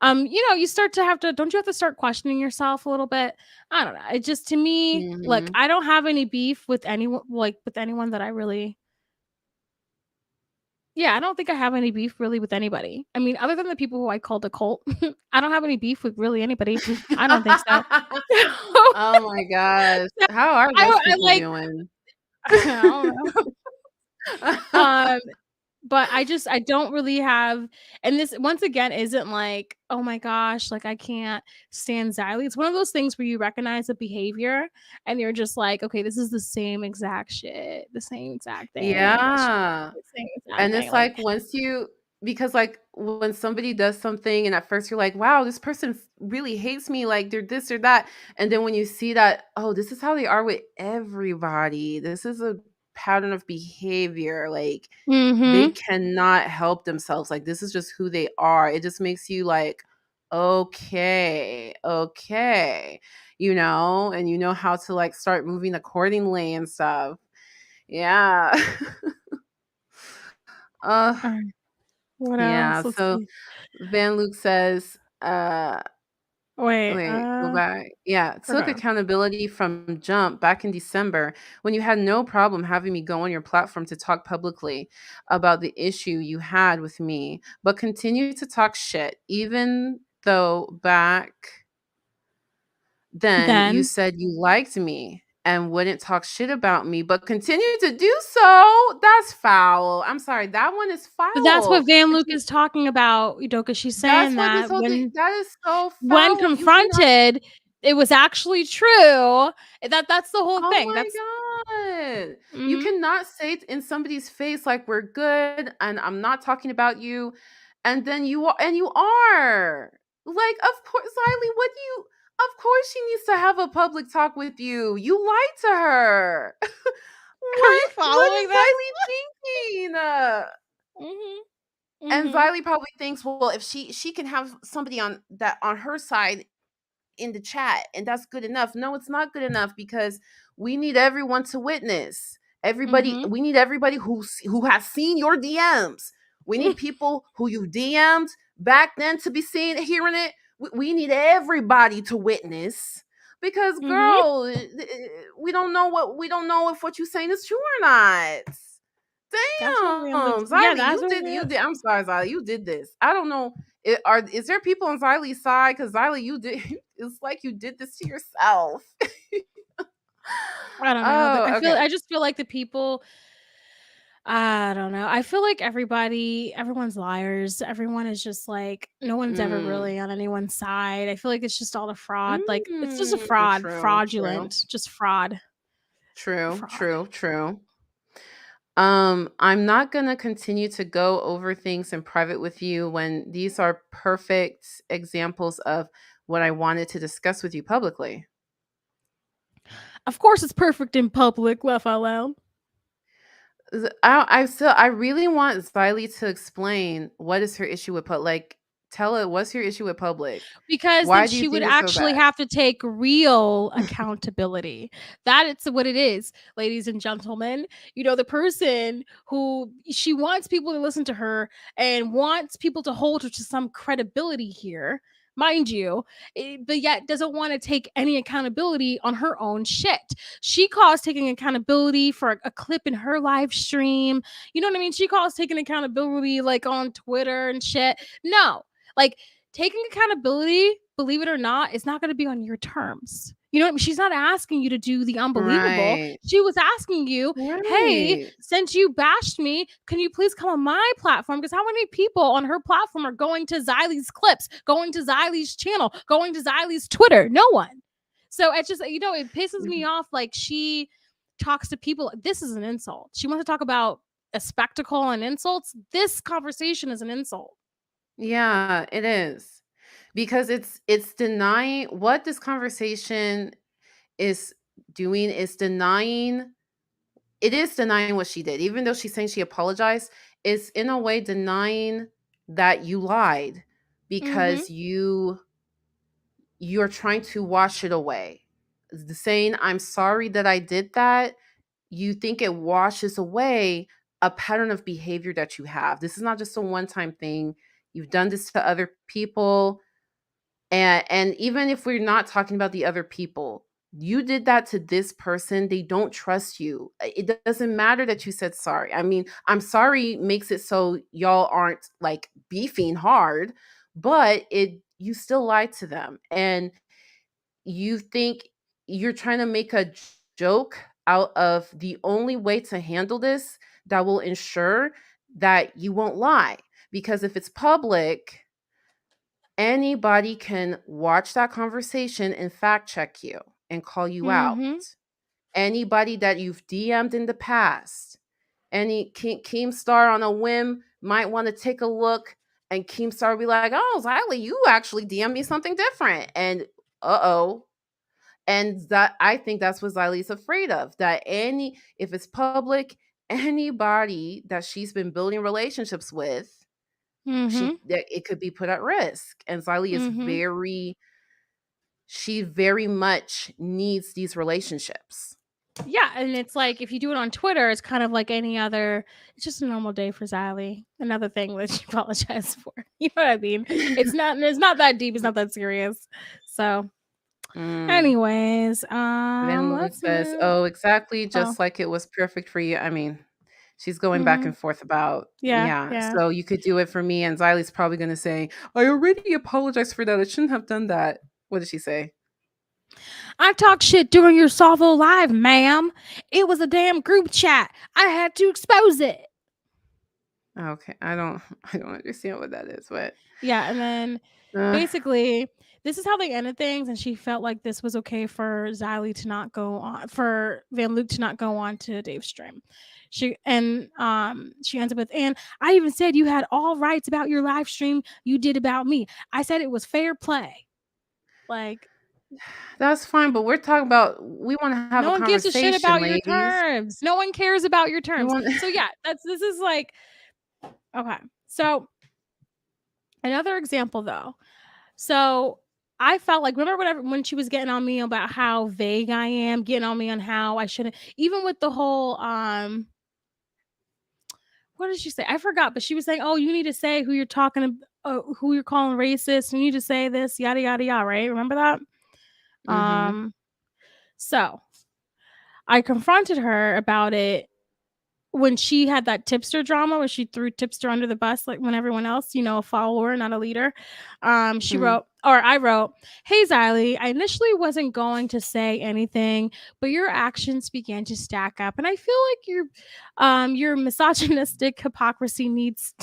you start to don't you have to start questioning yourself a little bit? I don't know. It just, to me, look, Mhm. I don't have any beef with anyone, with anyone that I really, yeah, I don't think I have any beef really with anybody. I mean, other than the people who I called a cult, I don't have any beef with really anybody. I don't think so. Oh my gosh. So, How are those I people like, doing? I don't know. But I don't really have, and this once again isn't like, oh my gosh, like I can't stand XYLIE. It's one of those things where you recognize the behavior and you're just like, okay, this is the same exact shit, the same exact thing, Yeah. the same exact And thing. it's Like, like because like when somebody does something and at first you're like, wow, this person really hates me, like they're this or that. And then when you see that, oh, this is how they are with everybody, this is a pattern of behavior. Like they mm-hmm. cannot help themselves. Like this is just who they are. It just makes you like, okay, okay, and you know how to like start moving accordingly and stuff. Yeah. uh All right. What yeah. else? Let's So see. Van Luke says, Wait, wait, go back. Yeah, took okay. accountability from jump back in December when you had no problem having me go on your platform to talk publicly about the issue you had with me, but continue to talk shit, even though back then you Then said you liked me and wouldn't talk shit about me, but continue to do so. That's foul. I'm sorry, that one is But that's what foul. Van But Luke is talking about, because she's that's saying what this that whole thing, that is so when foul. You cannot. confronted, it was actually true. That's the whole Oh thing. my That's god. You mhm. cannot say it in somebody's face like we're good and I'm not talking about you, and then you are. Like, of course, Xylee, what do you, of course she needs to have a public talk with you. You lied to her. Are you What following is this? Xylee thinking? Mhm. And Mhm. Xylee probably thinks, well, if she can have somebody on her side in the chat and that's good enough. No, it's not good enough because we need everyone to witness. Everybody, Mhm. we need everybody who has seen your DMs. We need people who you DM'd back then to be seeing hearing it. We need everybody to witness because Mhm. girl, we don't know if what you're saying is true or not. That's what Van Luke. Damn, Yeah, Xylee, that's what you did. I'm sorry, Xylee, you did this. I don't know. Is there people on Xylee's side? Because Xylee, you did. It's like you did this to yourself. I don't know. Oh, okay. I just feel like the people, I don't know. I feel like everyone's liars. Everyone is just like, no one's ever Mm. really on anyone's side. I feel like it's just all a fraud. Like, it's just a fraud, True, true, fraudulent, just fraud, true, fraud. true, true. I'm not gonna continue to go over things in private with you when these are perfect examples of what I wanted to discuss with you publicly. Of course, it's perfect in public. Laugh out loud. I really want Xylee to explain what is her issue with like tell her what's your issue with public. Because then Why do you she would think it's so actually bad? have to take real accountability. That is what it is, ladies and gentlemen. The person who she wants people to listen to her and wants people to hold her to some credibility here, mind you, but yet doesn't want to take any accountability on her own shit. She calls taking accountability for a clip in her live stream. You know what I mean? She calls taking accountability like on Twitter and shit. No, like, taking accountability, believe it or not, is not going to be on your terms. You know what I mean? She's not asking you to do the unbelievable. Right. She was asking you, hey, Right. since you bashed me, can you please come on my platform? Because how many people on her platform are going to XYLIE's clips, going to XYLIE's channel, going to XYLIE's Twitter? No one. So it's just, it pisses me Mhm. off. Like, she talks to people. This is an insult. She wants to talk about a spectacle and insults. This conversation is an insult. Yeah, it is. Because it's denying what this conversation is doing is denying it is denying what she did. Even though she's saying she apologized, it's in a way denying that you lied because you're trying to wash it away. The saying, I'm sorry that I did that, you think it washes away a pattern of behavior that you have. This is not just a one-time thing. You've done this to other people. And even if we're not talking about the other people, you did that to this person. They don't trust you. It doesn't matter that you said sorry. I mean, I'm sorry makes it so y'all aren't like beefing hard, but you still lied to them. And you think you're trying to make a joke out of the only way to handle this that will ensure that you won't lie. Because if it's public, anybody can watch that conversation and fact check you and call you out. Anybody that you've DM'd in the past, any Keemstar on a whim might want to take a look, and Keemstar will be like, oh, XYLIE, you actually DM'd me something different. And uh-oh. And that, I think that's what XYLIE's afraid of, that if it's public, anybody that she's been building relationships with, it could be put at risk. And XYLIE is she very much needs these relationships. Yeah, and it's like if you do it on Twitter, it's kind of like any other. It's just a normal day for XYLIE. Another thing that she apologized for. You know what I mean? It's not that deep. It's not that serious. So, anyways, Then says, "Oh, exactly, just like it was perfect for you." I mean, she's going back and forth about yeah. So you could do it for me, and XYLIE's probably going to say, "I already apologized for that. I shouldn't have done that." What did she say? I talked shit during your Salvo Live, ma'am. It was a damn group chat. I had to expose it. Okay, I don't understand what that is, but yeah, and then basically this is how they ended things, and she felt like this was okay for XYLIE to not go on, for Van Luke to not go on to Dave's stream. She ends up with, and I even said you had all rights about your live stream you did about me. I said it was fair play. Like, that's fine, but we're talking about, we want to have a conversation. No one gives a shit about your terms. No one cares about your terms. So yeah, this is like, okay. So another example though. So I felt like, remember when she was getting on me about how vague I am, getting on me on how I shouldn't, even with the whole what did she say? I forgot, but she was saying, oh, you need to say who you're talking to, who you're calling racist. You need to say this, yada, yada, yada, right? Remember that? So I confronted her about it when she had that tipster drama where she threw tipster under the bus, like when everyone else, a follower, not a leader. She wrote, or I wrote, hey, XYLIE, I initially wasn't going to say anything, but your actions began to stack up. And I feel like your misogynistic hypocrisy needs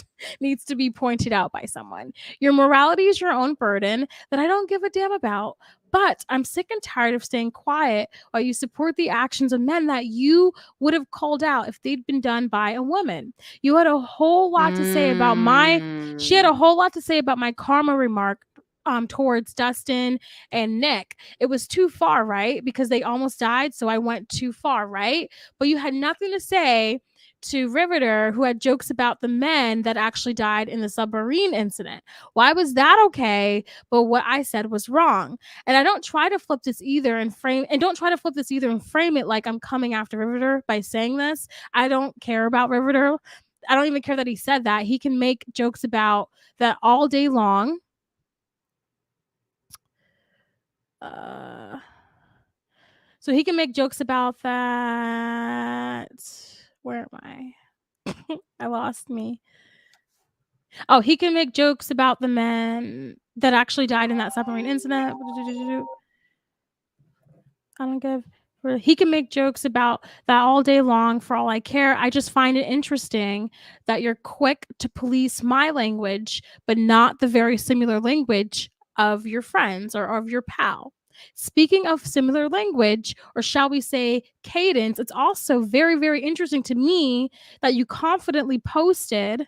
to be pointed out by someone. Your morality is your own burden that I don't give a damn about. But I'm sick and tired of staying quiet while you support the actions of men that you would have called out if they'd been done by a woman. You had a whole lot to say about she had a whole lot to say about my karma remark towards Dustin and Nick. It was too far, right? Because they almost died, so I went too far, right? But you had nothing to say to Riveter, who had jokes about the men that actually died in the submarine incident. Why was that okay, but what I said was wrong? And I don't try to flip this either and frame it like I'm coming after Riveter by saying this. I don't care about Riveter. I don't even care that he said that. He can make jokes about that all day long. So he can make jokes about that. Where am I? I lost me. Oh, he can make jokes about the men that actually died in that submarine incident. He can make jokes about that all day long for all I care. I just find it interesting that you're quick to police my language, but not the very similar language of your friends or of your pal. Speaking of similar language, or shall we say cadence, it's also very, very interesting to me that you confidently posted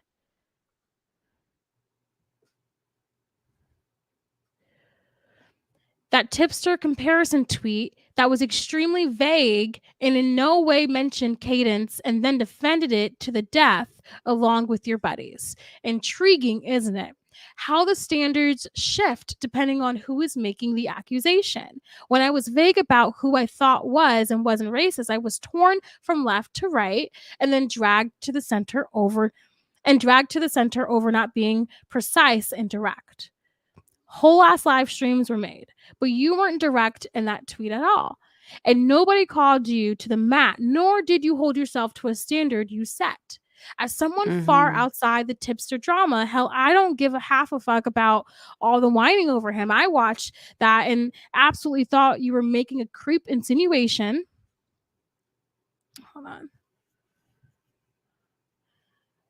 that tipster comparison tweet that was extremely vague and in no way mentioned cadence, and then defended it to the death along with your buddies. Intriguing, isn't it? how the standards shift depending on who is making the accusation. When I was vague about who I thought was and wasn't racist, I was torn from left to right and then dragged to the center over not being precise and direct. Whole ass live streams were made, but you weren't direct in that tweet at all. And nobody called you to the mat, nor did you hold yourself to a standard you set. As someone far outside the tipster drama, hell, I don't give a half a fuck about all the whining over him. I watched that and absolutely thought you were making a creep insinuation. Hold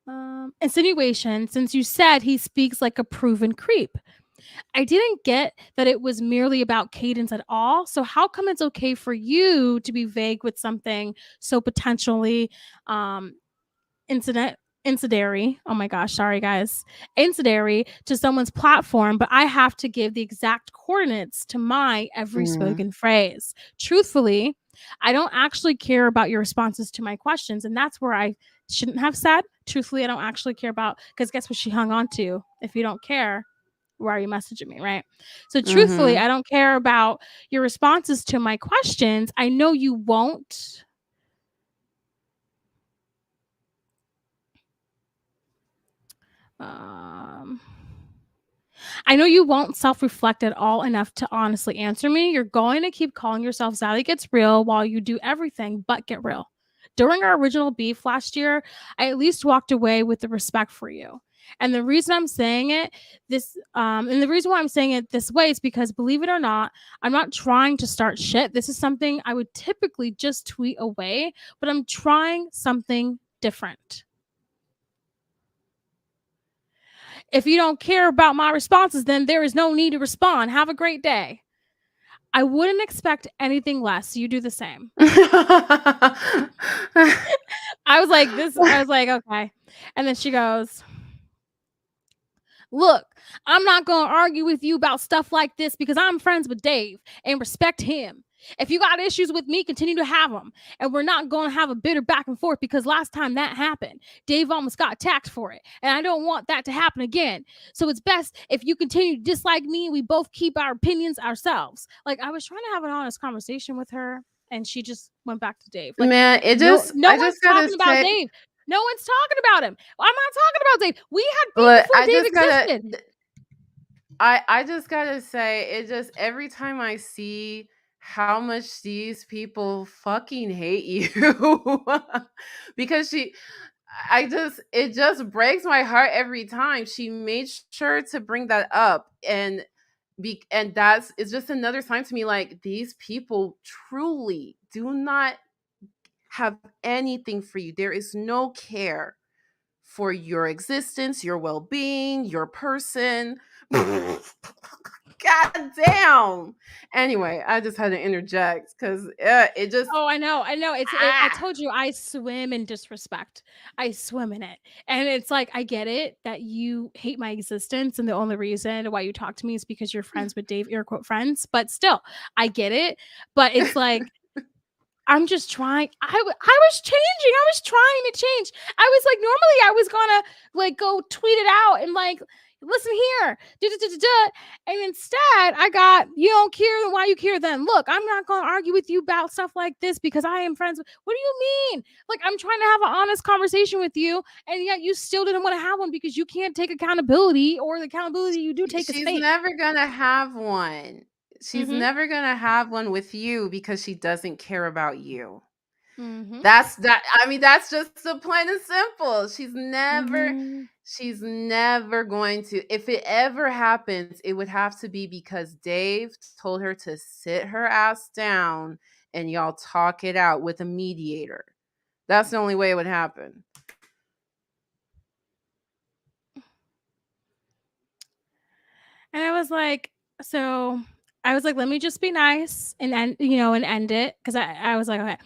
on. Insinuation, since you said he speaks like a proven creep. I didn't get that it was merely about cadence at all. So how come it's okay for you to be vague with something so potentially incendiary? Oh my gosh, sorry guys. Incendiary to someone's platform, but I have to give the exact coordinates to my every spoken phrase. Truthfully, I don't actually care about your responses to my questions, and that's where I shouldn't have said. Truthfully, I don't actually care about, because guess what she hung on to? If you don't care, why are you messaging me, right? So truthfully, I don't care about your responses to my questions. I know you won't. I know you won't self-reflect at all enough to honestly answer me. You're going to keep calling yourself XYLIE Gets Real while you do everything but get real. During our original beef last year, I at least walked away with the respect for you. And the reason I'm saying it this way is because, believe it or not, I'm not trying to start shit. This is something I would typically just tweet away, but I'm trying something different. If you don't care about my responses, then there is no need to respond. Have a great day. I wouldn't expect anything less. So you do the same. I was like, okay. And then she goes, look, I'm not going to argue with you about stuff like this because I'm friends with Dave and respect him. If you got issues with me, continue to have them. And we're not going to have a bitter back and forth, because last time that happened, Dave almost got attacked for it. And I don't want that to happen again. So it's best if you continue to dislike me, we both keep our opinions ourselves. Like, I was trying to have an honest conversation with her, and she just went back to Dave. Like, man, it just no one's talking about Dave. No one's talking about him. I'm not talking about Dave. We had beef before Dave existed. I just gotta say, it just, every time I see how much these people fucking hate you because it just breaks my heart every time. She made sure to bring that up, and it's just another sign to me, like, these people truly do not have anything for you. There is no care for your existence, your well-being, your person. God damn. Anyway, I just had to interject because it just. Oh, I know. I told you, I swim in disrespect. I swim in it. And it's like, I get it that you hate my existence, and the only reason why you talk to me is because you're friends with Dave, air quote friends. But still, I get it. But it's like, I'm just trying. I was changing. I was trying to change. I was like, normally I was gonna like go tweet it out and like, listen here, and instead I got, you don't care, then why you care then? Look, I'm not gonna argue with you about stuff like this because I am friends with. What do you mean? Like, I'm trying to have an honest conversation with you, and yet you still didn't want to have one because you can't take accountability, or the accountability you do take is fake. She's never gonna have one. She's never gonna have one with you because she doesn't care about you. That's just so plain and simple. She's never going to. If it ever happens, it would have to be because Dave told her to sit her ass down and y'all talk it out with a mediator. That's the only way it would happen. And I was like, let me just be nice and end it. Because I was like, okay,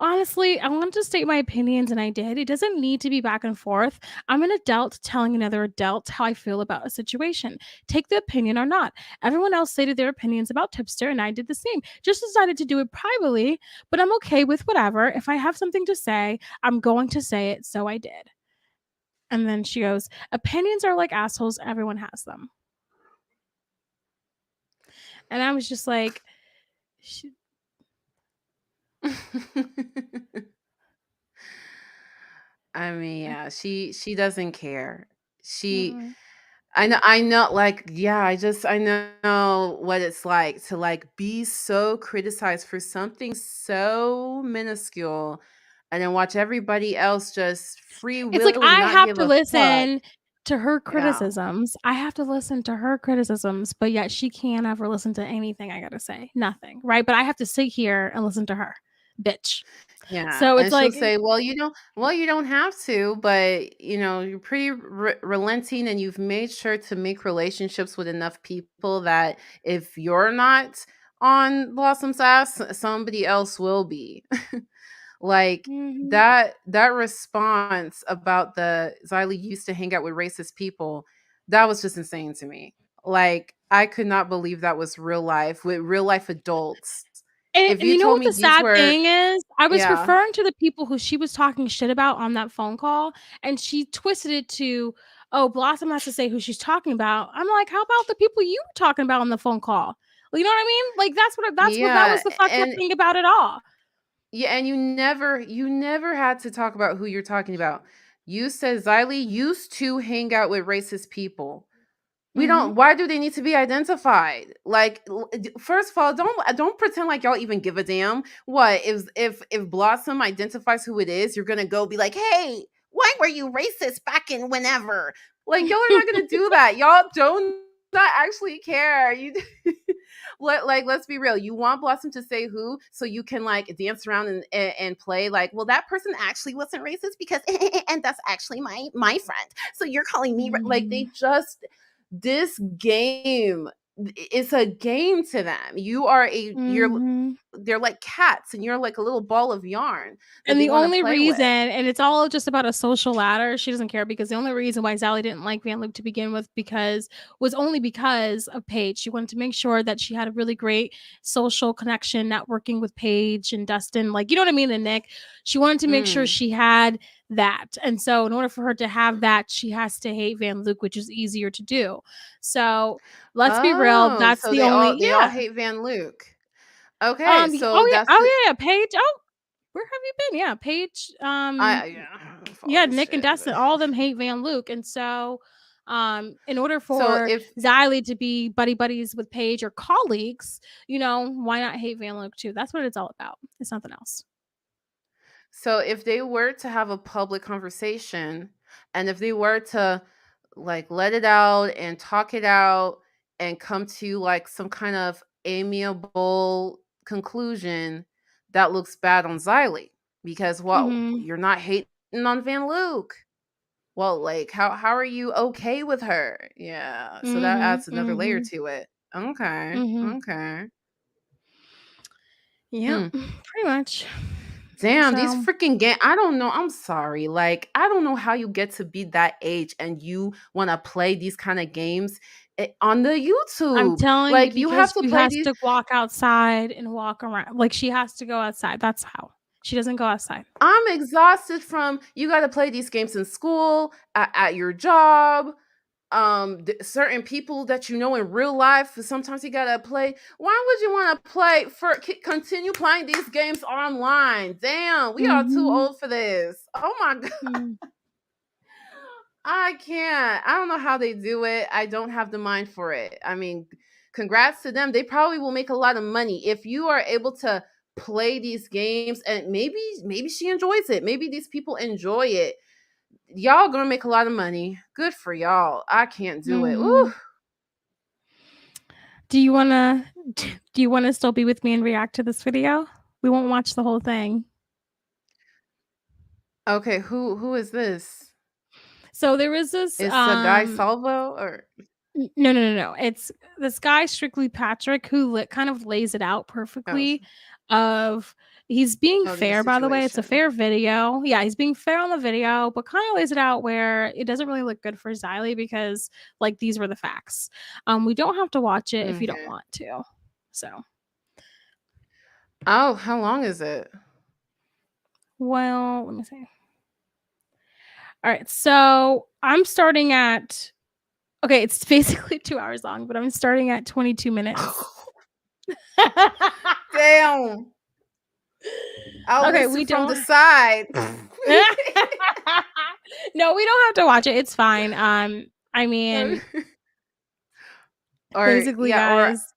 honestly, I wanted to state my opinions, and I did. It doesn't need to be back and forth. I'm an adult telling another adult how I feel about a situation. Take the opinion or not. Everyone else stated their opinions about Tipster, and I did the same. Just decided to do it privately, but I'm okay with whatever. If I have something to say, I'm going to say it, so I did. And then she goes, opinions are like assholes. Everyone has them. And I was just like, I mean, yeah, she doesn't care. She mm-mm. I know, like, yeah, I know what it's like to like be so criticized for something so minuscule and then watch everybody else just free It's like willy I not have give to a fuck. listen to her Yeah. criticisms. I have to listen to her criticisms, but yet she can't ever listen to anything I gotta say. Nothing, right? But I have to sit here and listen to her, bitch. Yeah, So it's and she'll like, say, well, you don't have to, but you know, you're pretty relenting and you've made sure to make relationships with enough people that if you're not on Blossom's ass, somebody else will be. Like mhm. that response about the XYLIE used to hang out with racist people, that was just insane to me. Like I could not believe that was real life with real life adults. If And you you know told what me the these sad were, thing is? I was yeah. referring to the people who she was talking shit about on that phone call, and she twisted it to, "Oh, Blossom has to say who she's talking about." I'm like, "How about the people you were talking about on the phone call?" Well, you know what I mean? Like that's what that Yeah, was the fucked up and thing about it all. yeah, and you never had to talk about who you're talking about. You said XYLIE used to hang out with racist people. We Mhm. don't. Why do they need to be identified? Like, first of all, don't pretend like y'all even give a damn. What if Blossom identifies who it is, you're gonna go be like, hey, why were you racist back in whenever? Like, y'all are not gonna do that. Y'all don't not actually care. You let's be real. You want Blossom to say who so you can like dance around and play like, well, that person actually wasn't racist because and that's actually my friend. So you're calling me like they Mhm. just this game, it's a game to them. You're Mhm. they're like cats and you're like a little ball of yarn that And they the want to only play with. reason, and it's all just about a social ladder, she doesn't care because the only reason why XYLIE didn't like Van Luke to begin with was only because of Paige. She wanted to make sure that she had a really great social connection, networking with Paige and Dustin, like you know what I mean, and Nick. She wanted to make sure Mm. she had that, and so in order for her to have that, she has to hate Van Luke, which is easier to do. So let's be real, Oh, that's so the only they all yeah. hate Van Luke. Okay, so Oh yeah, that's the oh yeah, Paige. Oh, where have you been? Yeah, Paige. I yeah, I don't follow Yeah, this Nick and shit. Dustin, all of them hate Van Luke, and so, in order So for if XYLIE to be buddies with Paige or colleagues, you know, why not hate Van Luke too? That's what it's all about. It's nothing else. if they were to have a public conversation and if they were to like let it out and talk it out and come to like some kind of amiable conclusion, that looks bad on XYLIE because well, Mhm. you're not hating on Van Luke. Well, like how are you okay with her? Yeah, so that Mhm. adds another layer Mhm. to it. Okay. Mhm. Okay. Yep. Hmm. Pretty much. Damn, these So, freaking game. I don't know. I'm sorry. Like, I don't know how you get to be that age and you want to play these kind of games on the I'm YouTube. telling you Like, you have because to she play has these. to walk outside and walk around. Like she has to go outside. That's how. She doesn't go outside. I'm exhausted from you got to play these games in school, at your job, certain people that you know in real life. Sometimes you gotta play. Why would you want to play for continue playing these games online? Damn, we are too Mhm. old for this. Oh my god. Mm. I can't. I don't know how they do it. I don't have the mind for it. I mean, congrats to them. They probably will make a lot of money if you are able to play these games and maybe she enjoys it. Maybe these people enjoy it. Y'all gonna make a lot of money. Good for y'all. I can't do it. Ooh. Mhm. Do you wanna do you wanna still be with me and react to this video? We won't watch the whole thing. Okay, who is this? So there was this It's a guy Salvo or no. It's this guy Strictly Patrick who kind of lays it out oh, perfectly of he's being oh the fair, by the way. It's a situation. fair video. Yeah, he's being fair on the video, but kind of lays it out where it doesn't really look good for XYLIE because like these were the facts. We don't have to watch it if you don't Okay. want to. So, Oh, how long is it? well, let me see. All right, so I'm starting at. Okay, it's basically 2 hours long, but I'm starting at 22 minutes. Damn. I'll Okay, listen we from the don't. side. No, we don't have to watch it. It's fine. I mean, Or basically, yeah, or guys.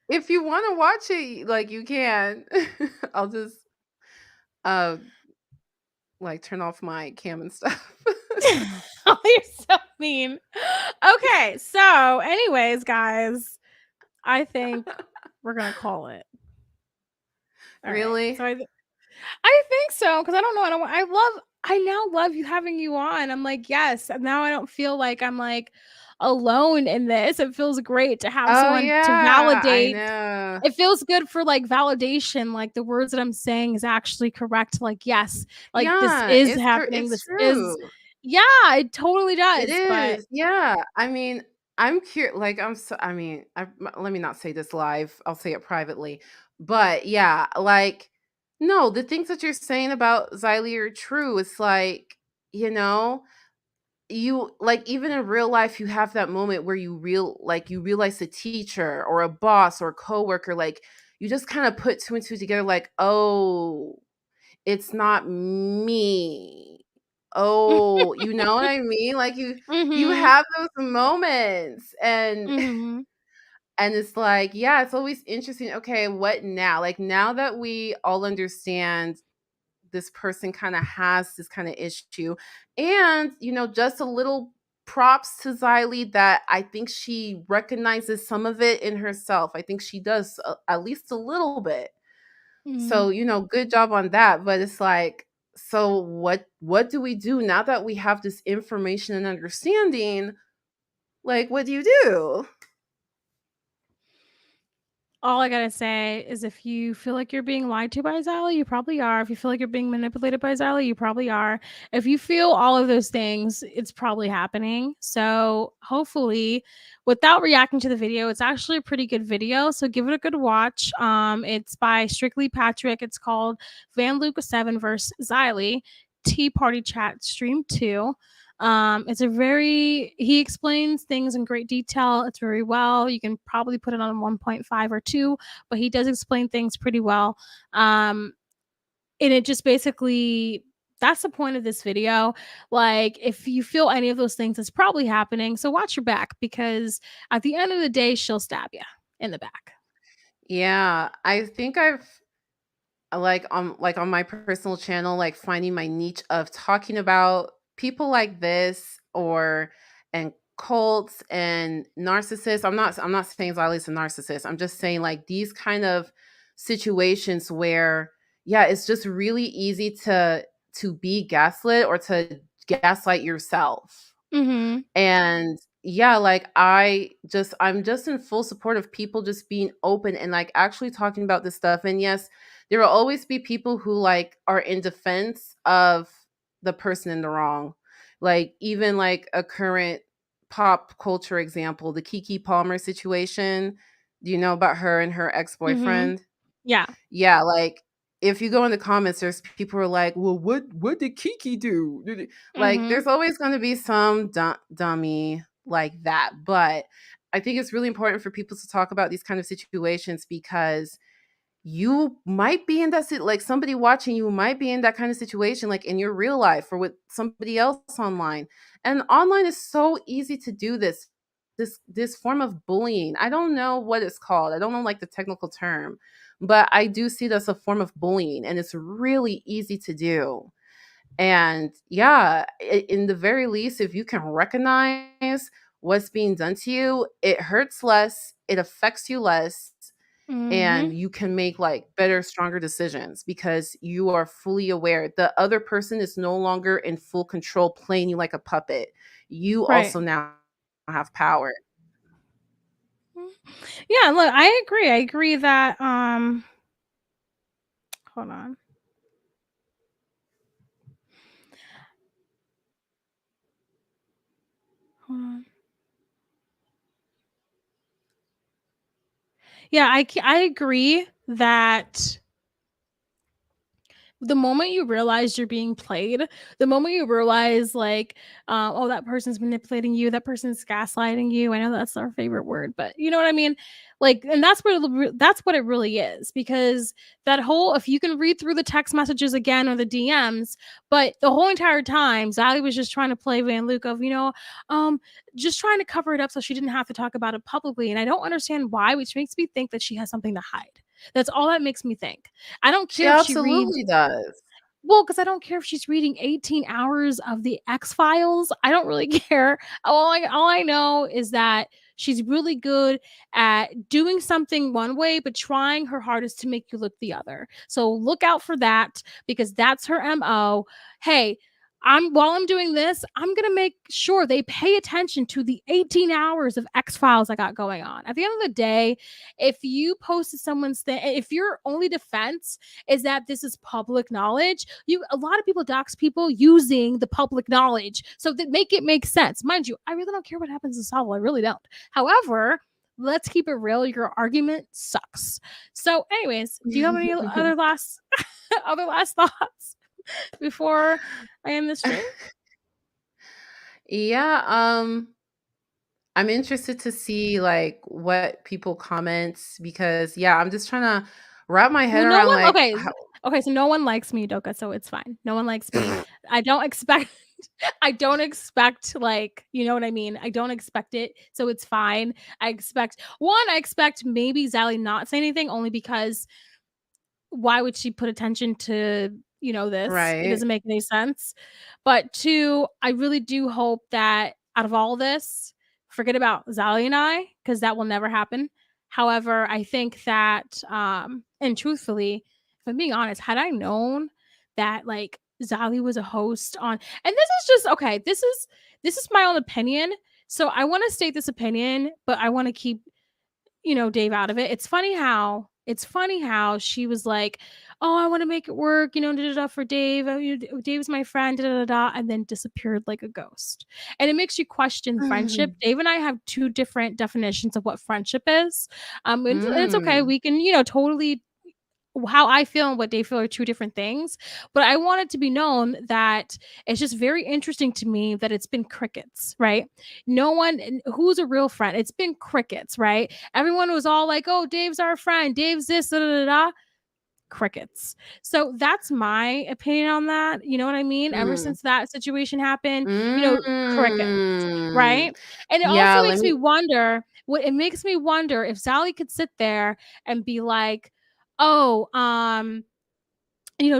if you want to watch it, like you can. I'll just uh like turn off my cam and stuff. Oh, you're so mean. Okay, so anyways, guys, I think we're gonna call it. All right. Really? So I think so because I don't know. I now love you having you on. I'm like, yes. And now I don't feel like I'm like alone in this. It feels great to have Oh someone to yeah, I validate. know. It feels good for like validation. Like the words that I'm saying is actually correct. Like, yes, like this Yeah, is happening. it's This is, true. yeah, it totally It does. But is. Yeah. I mean, I'm curious. Like, I'm so, I mean, let me not say this live. I'll say it privately. But yeah, like, no, the things that you're saying about XYLIE are true. It's like, you know, you like even in real life, you have that moment where you realize a teacher or a boss or a coworker, like, you just kind of put two and two together, like, oh, it's not me. Oh, you know what I mean? Like you mm-hmm, have those moments mm-hmm, and it's like, yeah, it's always interesting. Okay, what now? Like now that we all understand this person kind of has this kind of issue and just a little props to XYLIE that I think she recognizes some of it in herself. I think she does at least a little bit. mm-hmm. So, good job on that, but it's like, so what do we do now that we have this information and understanding? Like, what do you do? All I gotta say is if you feel like you're being lied to by XYLIE, you probably are. If you feel like you're being manipulated by XYLIE, you probably are. If you feel all of those things, it's probably happening. So hopefully, without reacting to the video, it's actually a pretty good video. So give it a good watch. It's by Strictly Patrick. It's called Van Luca 7 versus XYLIE Tea Party Chat Stream 2. He explains things in great detail. It's very well. You can probably put it on 1.5 or 2, but he does explain things pretty well. And it just basically, that's the point of this video. Like, if you feel any of those things, it's probably happening. So watch your back because at the end of the day, she'll stab you in the back. Yeah, I think I've like on my personal channel, like finding my niche of talking about people like this or and cults and narcissists. I'm not saying XYLIE's a narcissist. I'm just saying like these kind of situations where, yeah, it's just really easy to be gaslit or to gaslight yourself. Mm-hmm. And yeah, like I'm just in full support of people just being open and like actually talking about this stuff. And yes, there will always be people who like are in defense of the person in the wrong. Like even like a current pop culture example, the Kiki Palmer situation. Do you know about her and her Mm-hmm. ex-boyfriend? Yeah. Yeah, like if you go in the comments, there's people who are like, "Well, what did Kiki do?" Like, Mm-hmm. there's always going to be some dummy like that. But I think it's really important for people to talk about these kind of situations because you might be in like somebody watching you might be in that kind of situation, like in your real life or with somebody else online. And online is so easy to do this form of bullying. I don't know what it's called. I don't know like the technical term, but I do see it as a form of bullying and it's really easy to do. And yeah, in the very least, if you can recognize what's being done to you, it hurts less, it affects you less, Mm-hmm. and you can make like better, stronger decisions because you are fully aware the other person is no longer in full control, playing you like a puppet. You Right. also now have power. Yeah, look, I agree. I agree that hold on. Hold on. Yeah, I agree that the moment you realize you're being played, the moment you realize like, oh, that person's manipulating you, that person's gaslighting you. I know that's our favorite word, but you know what I mean? Like, and that's what it really is, because that whole, if you can read through the text messages again or the DMs, but the whole entire time, Xylie was just trying to play Van Luke of, just trying to cover it up so she didn't have to talk about it publicly. And I don't understand why, which makes me think that she has something to hide. That's all that makes me think. I don't She care if she reads. absolutely does. Well, because I don't care if she's reading 18 hours of the X-Files. I don't really care. All I know is that she's really good at doing something one way, but trying her hardest to make you look the other. So look out for that, because that's her MO. Hey, while I'm doing this, I'm gonna make sure they pay attention to the 18 hours of X-Files I got going on. At the end of the day, if you posted someone's thing, if your only defense is that this is public knowledge, a lot of people dox people using the public knowledge, so that make it make sense. Mind you, I really don't care what happens to Savo. I really don't. However, let's keep it real. Your argument sucks. So, anyways, do you have any other last thoughts before I end the stream? Yeah, I'm interested to see like what people comment, because yeah, I'm just trying to wrap my head Well, no around one. like Okay, so no one likes me, Doka, so it's fine. No one likes me. I don't expect. I don't expect, like, you know what I mean? I don't expect it, so it's fine. I expect maybe Xylie not say anything, only because why would she put attention to, this? It right. doesn't make any sense. But two, I really do hope that out of all this, forget about Xylie and I, because that will never happen. However, I think that, and truthfully, if I'm being honest, had I known that like Xylie was a host on, and this is just okay, this is my own opinion. So I want to state this opinion, but I want to keep Dave out of it. It's funny how she was like, "Oh, I want to make it work," da da da for Dave. Oh, Dave's my friend, da da da, and then disappeared like a ghost. And it makes you question friendship. Dave and I have two different definitions of what friendship is. And it's okay. We can, totally, how I feel and what they feel are two different things. But I want it to be known that it's just very interesting to me that it's been crickets, right? No one who's a real friend. It's been crickets, right? Everyone was all like, "Oh, Dave's our friend. Dave's this, da da da." Da. Crickets. So that's my opinion on that. You know what I mean? Ever Mm. since that situation happened, crickets, Mm. right? And it Yeah, also let makes me me wonder. It makes me wonder if Xylie could sit there and be like, "Oh,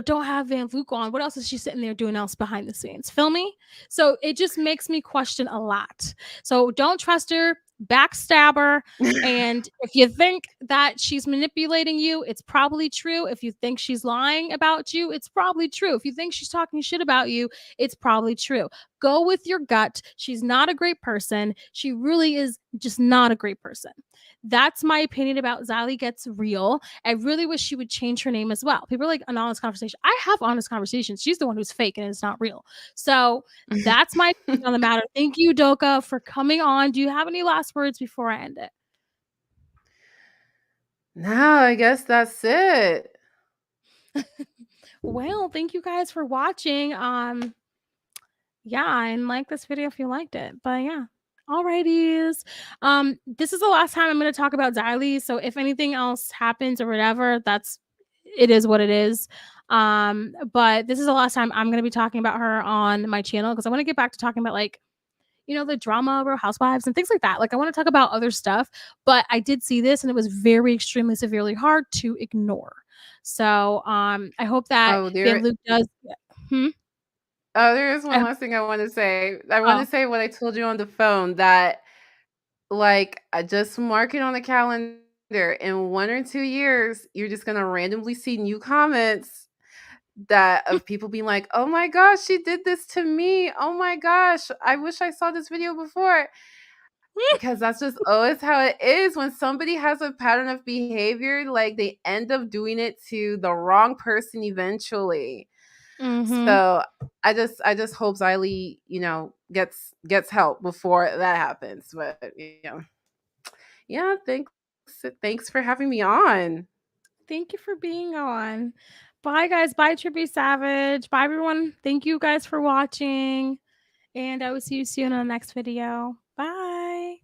don't have Van Luke on. What else is she sitting there doing else behind the scenes? Feel me?" So it just makes me question a lot. So don't trust her, backstab her. And if you think that she's manipulating you, it's probably true. If you think she's lying about you, it's probably true. If you think she's talking shit about you, it's probably true. Go with your gut. She's not a great person. She really is just not a great person. That's my opinion about Xylie Gets Real. I really wish she would change her name as well. People are like, an honest conversation. I have honest conversations. She's the one who's fake and it's not real. So that's my opinion on the matter. Thank you, Doka, for coming on. Do you have any last words before I end it? No, I guess that's it. Well, thank you guys for watching. Yeah, and like this video if you liked it. But yeah. Alrighties. This is the last time I'm going to talk about Xylie. So if anything else happens or whatever, it is what it is. But this is the last time I'm going to be talking about her on my channel, because I want to get back to talking about like, the drama of Real Housewives and things like that. Like I want to talk about other stuff, but I did see this and it was very extremely severely hard to ignore. So I hope that Oh, Van Luke does. Hmm? there is one last thing I want to say. I want to say what I told you on the phone, that like I just mark it on the calendar. In 1 or 2 years, you're just gonna randomly see new comments that of people being like, "Oh my gosh, she did this to me. Oh my gosh, I wish I saw this video before." Because that's just always how it is when somebody has a pattern of behavior, like they end up doing it to the wrong person eventually. So I just hope Xylie, gets help before that happens. But yeah, thanks for having me on. Thank you for being on. Bye, guys. Bye, Trippy Savage. Bye, everyone. Thank you guys for watching. And I will see you soon on the next video. Bye.